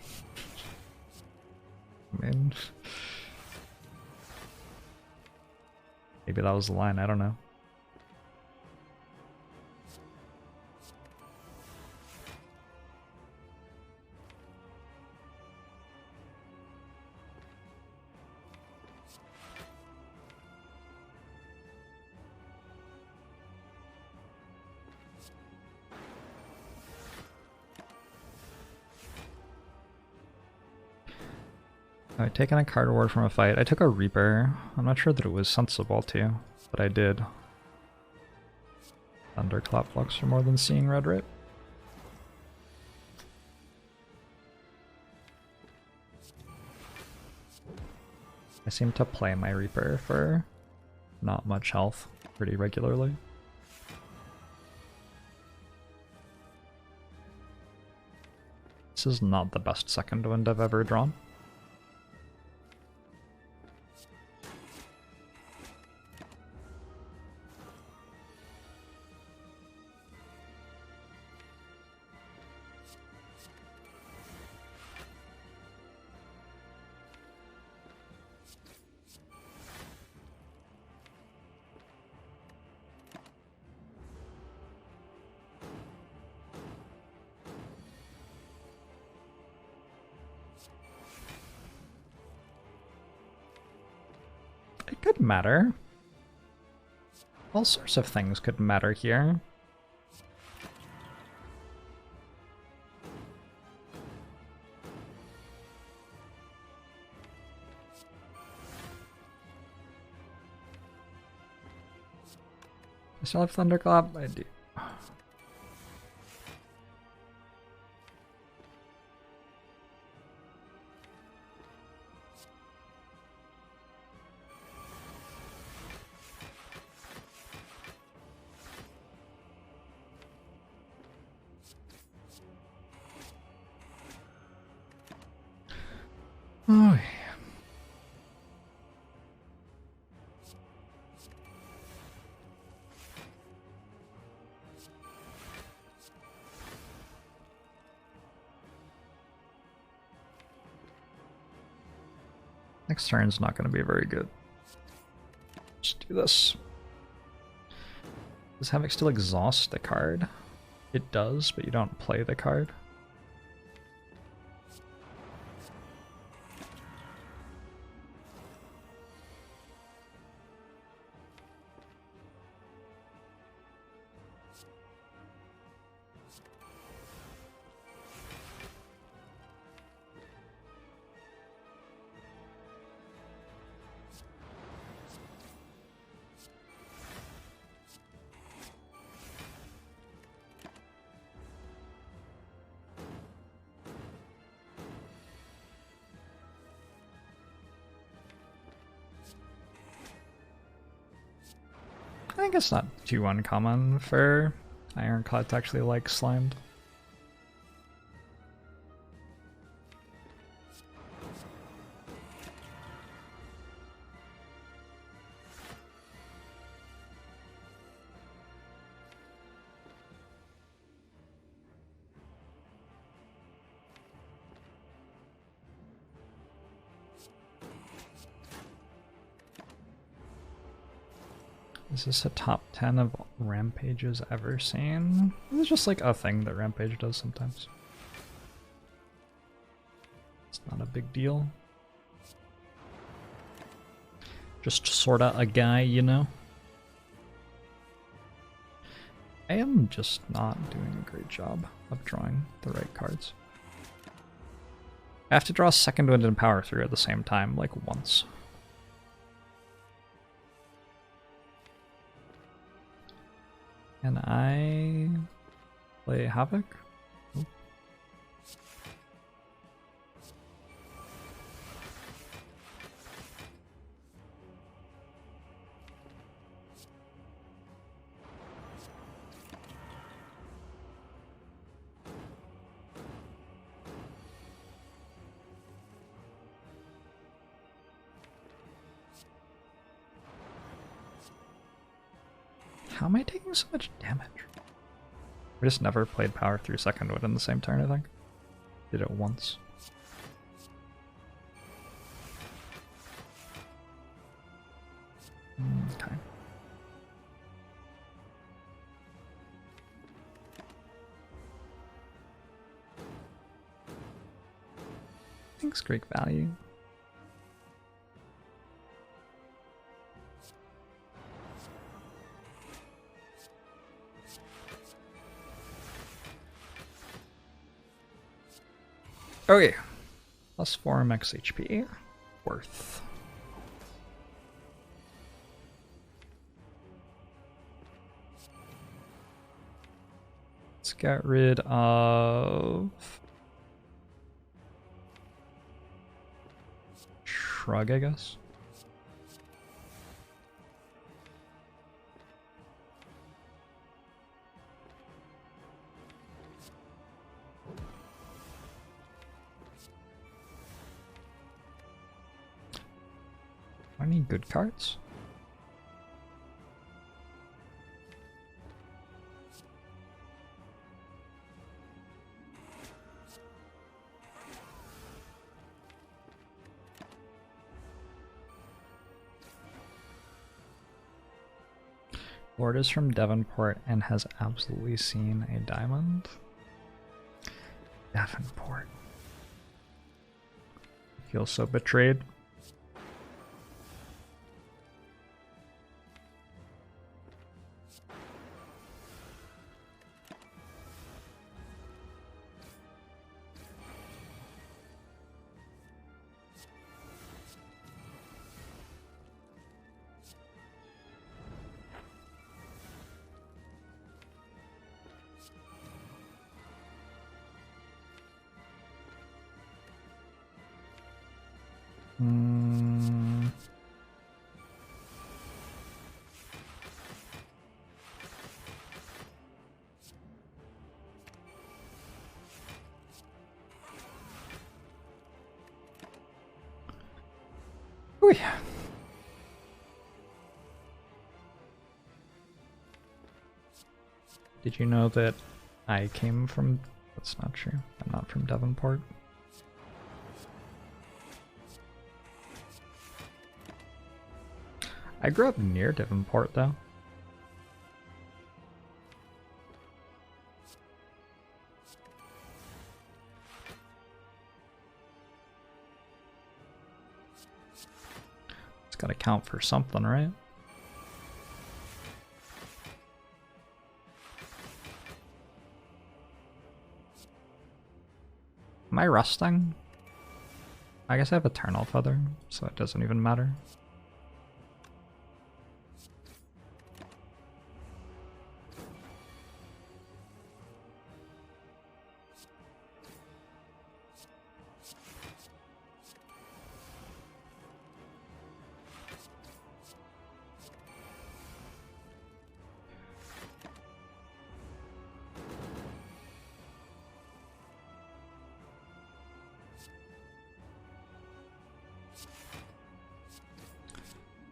I mean, maybe that was the line, I don't know. I've taken a card award from a fight. I took a Reaper. I'm not sure that it was sensible to, but I did. Thunderclap blocks for more than seeing red rip. I seem to play my Reaper for not much health pretty regularly. This is not the best second wind I've ever drawn. It could matter. All sorts of things could matter here. I still have Thunderclap? I do. Oh, next turn's not going to be very good. Just do this. Does Havoc still exhaust the card? It does, but you don't play the card. I think it's not too uncommon for Ironclad to actually like Slimed. Is this a top 10 of Rampages ever seen? It's just like a thing that Rampage does sometimes. It's not a big deal. Just sorta a guy, you know? I am just not doing a great job of drawing the right cards. I have to draw Second Wind and Power Through at the same time, like once. Can I play Havoc? Nope. How am I taking so much damage? I just never played Power Through Second Wind in the same turn, I think. Did it once. Okay. Thanks, great value. Okay, plus 4 max HP, worth. Let's get rid of Shrug, I guess. Any good cards? Lord is from Devonport and has absolutely seen a diamond. Devonport. I feel so betrayed. Ooh. Did you know that I came from... That's not true. I'm not from Devonport. I grew up near Devonport, though. gotta count for something, right? Am I rusting? I guess I have Eternal Feather, so it doesn't even matter.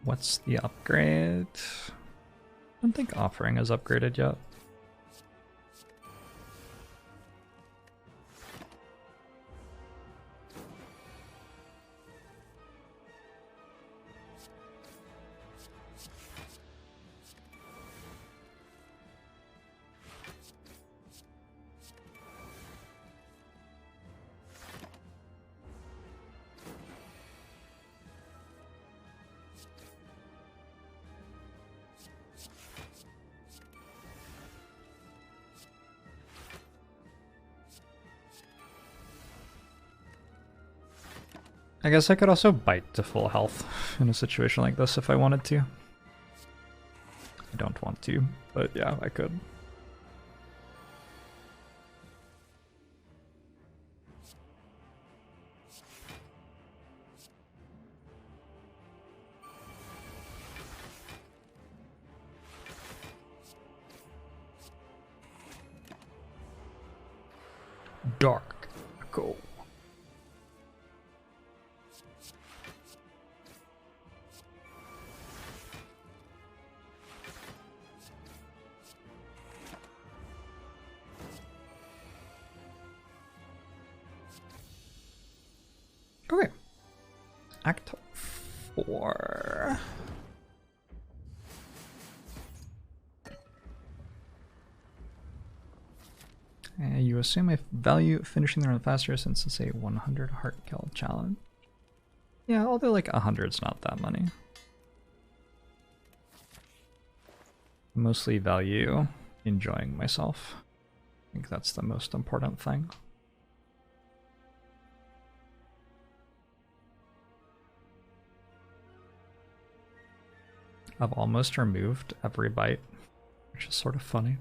What's the upgrade? I don't think Offering is upgraded yet. I guess I could also bite to full health in a situation like this if I wanted to. I don't want to, but yeah, I could. Dark Echo. Okay. Act 4. You assume I value finishing the run faster since it's a 100 heart kill challenge. Yeah, although like 100's not that many. Mostly value enjoying myself. I think that's the most important thing. I've almost removed every bite, which is sort of funny.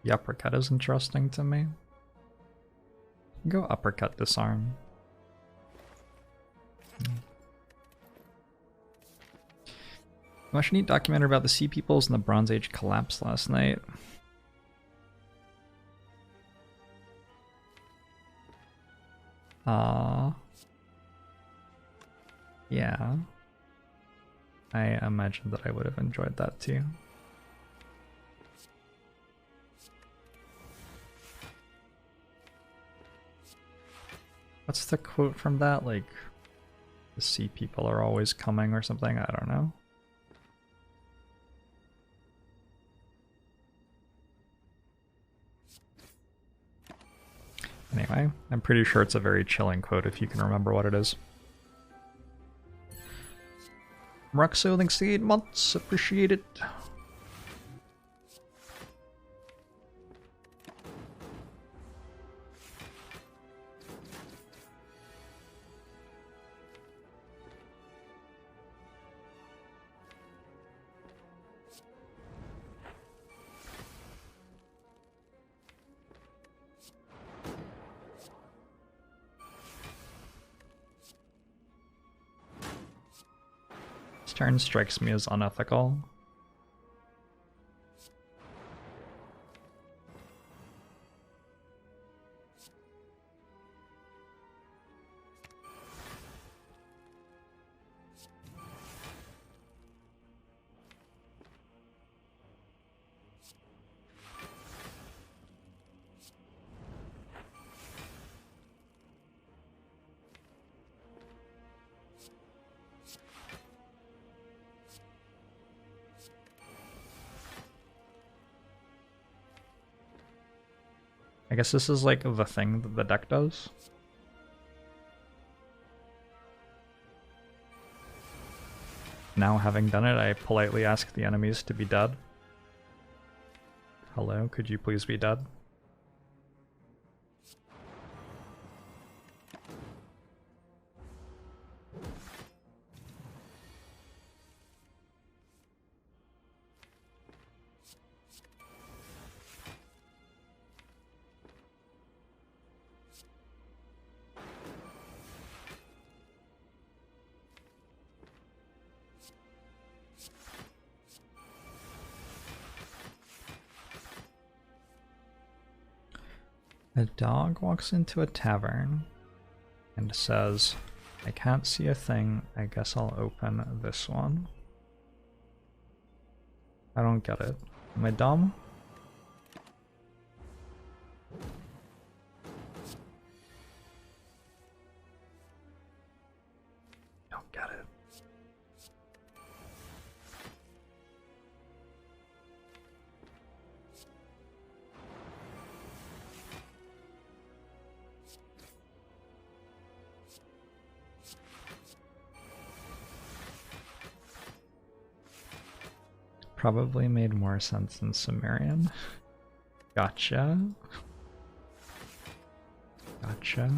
The uppercut is interesting to me. Go uppercut disarm. Watched a neat documentary about the Sea Peoples and the Bronze Age collapse last night. Yeah. I imagine that I would have enjoyed that too. What's the quote from that? Like, the sea people are always coming or something? I don't know. Anyway, I'm pretty sure it's a very chilling quote if you can remember what it is. Roxo, thanks to 8 months. Appreciate it. Turn strikes me as unethical. I guess this is like the thing that the deck does. Now, having done it, I politely ask the enemies to be dead. Hello, could you please be dead? A dog walks into a tavern and says, I can't see a thing, I guess I'll open this one. I don't get it. Am I dumb? Don't get it. Probably made more sense in Sumerian. Gotcha. Gotcha.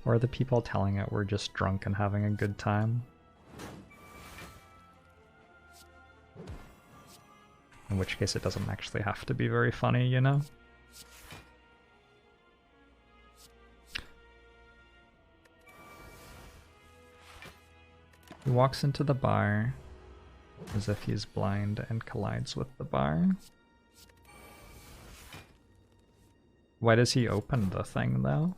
Or the people telling it were just drunk and having a good time. In which case it doesn't actually have to be very funny, you know? He walks into the bar as if he's blind and collides with the bar. Why does he open the thing though?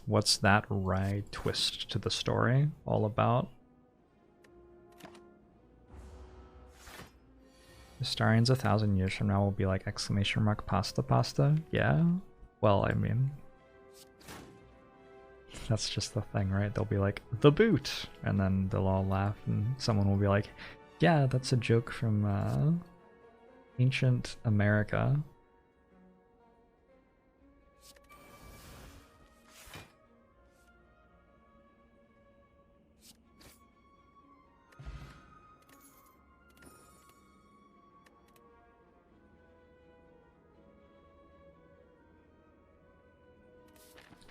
What's that wry twist to the story all about? Historians 1,000 years from now will be like exclamation mark pasta pasta? Yeah? Well, I mean, that's just the thing, right? They'll be like, the boot! And then they'll all laugh and someone will be like, yeah, that's a joke from ancient America.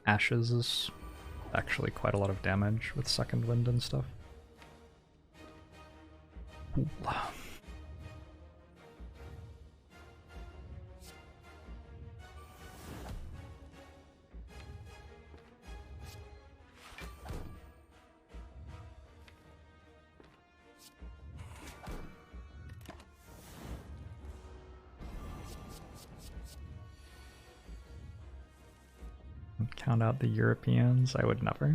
Ashes is actually quite a lot of damage with second wind and stuff. Ooh. Count out the Europeans, I would never.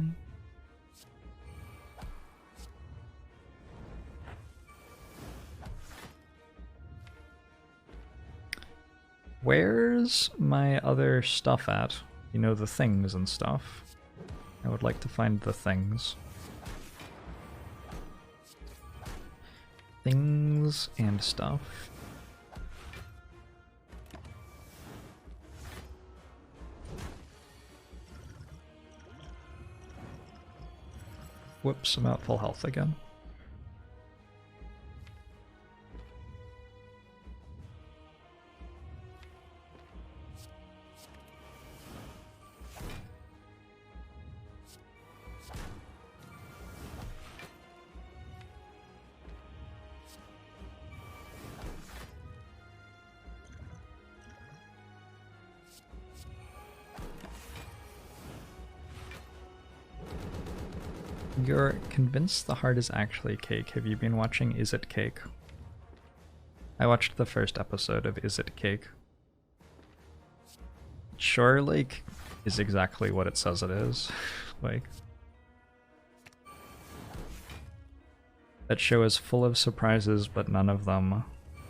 Where's my other stuff at? You know, the things and stuff. I would like to find the things. Things and stuff. Whoops, I'm at full health again. You're convinced the heart is actually cake. Have you been watching Is It Cake? I watched the first episode of Is It Cake. Sure, like, is exactly what it says it is. Like, that show is full of surprises, but none of them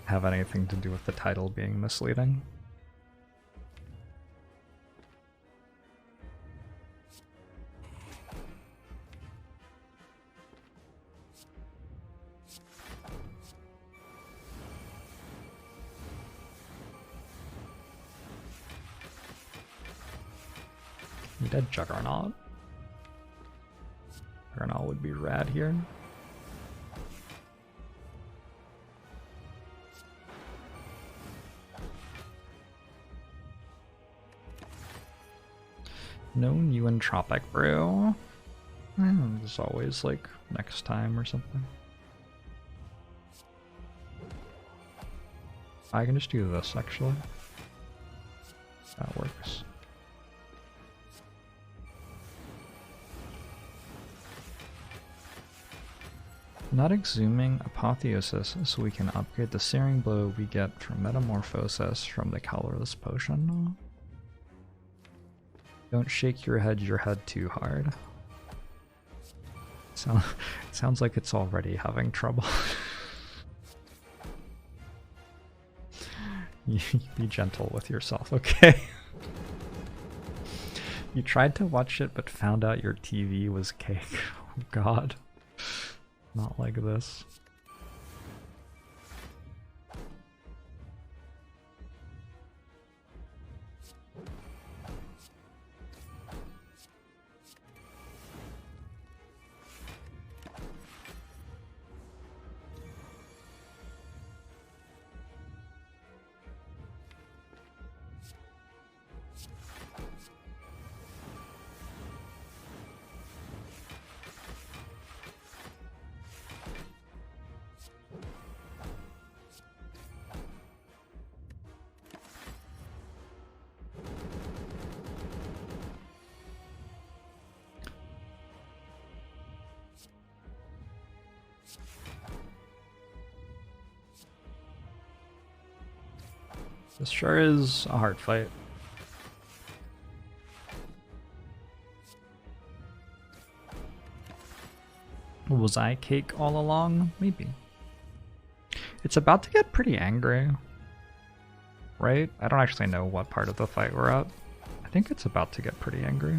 have anything to do with the title being misleading. Undead Juggernaut. Juggernaut would be rad here. No new Entropic Brew. There's always like next time or something. I can just do this actually. That works. Not exhuming Apotheosis so we can upgrade the Searing Blow we get from Metamorphosis from the Colorless Potion. Don't shake your head too hard. It sounds like it's already having trouble. You be gentle with yourself, okay? You tried to watch it but found out your TV was cake. Oh god. Not like this. This sure is a hard fight. Was I cake all along? Maybe. It's about to get pretty angry. Right? I don't actually know what part of the fight we're at. I think it's about to get pretty angry.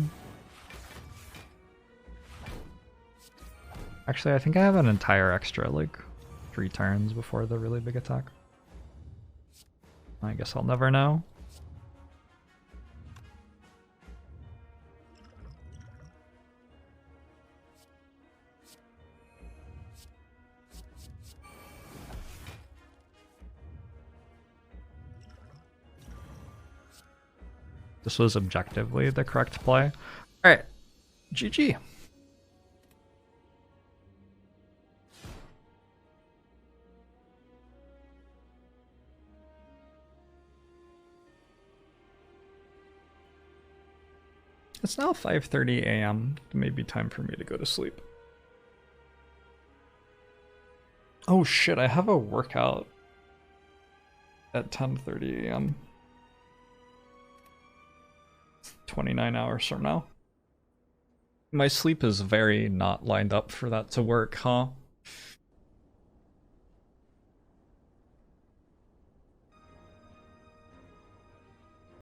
Actually, I think I have an entire extra, like, 3 turns before the really big attack. I guess I'll never know. This was objectively the correct play. Alright, GG. It's now 5:30 a.m. It may be time for me to go to sleep. Oh shit, I have a workout at 10:30 a.m. 29 hours from now. My sleep is very not lined up for that to work, huh?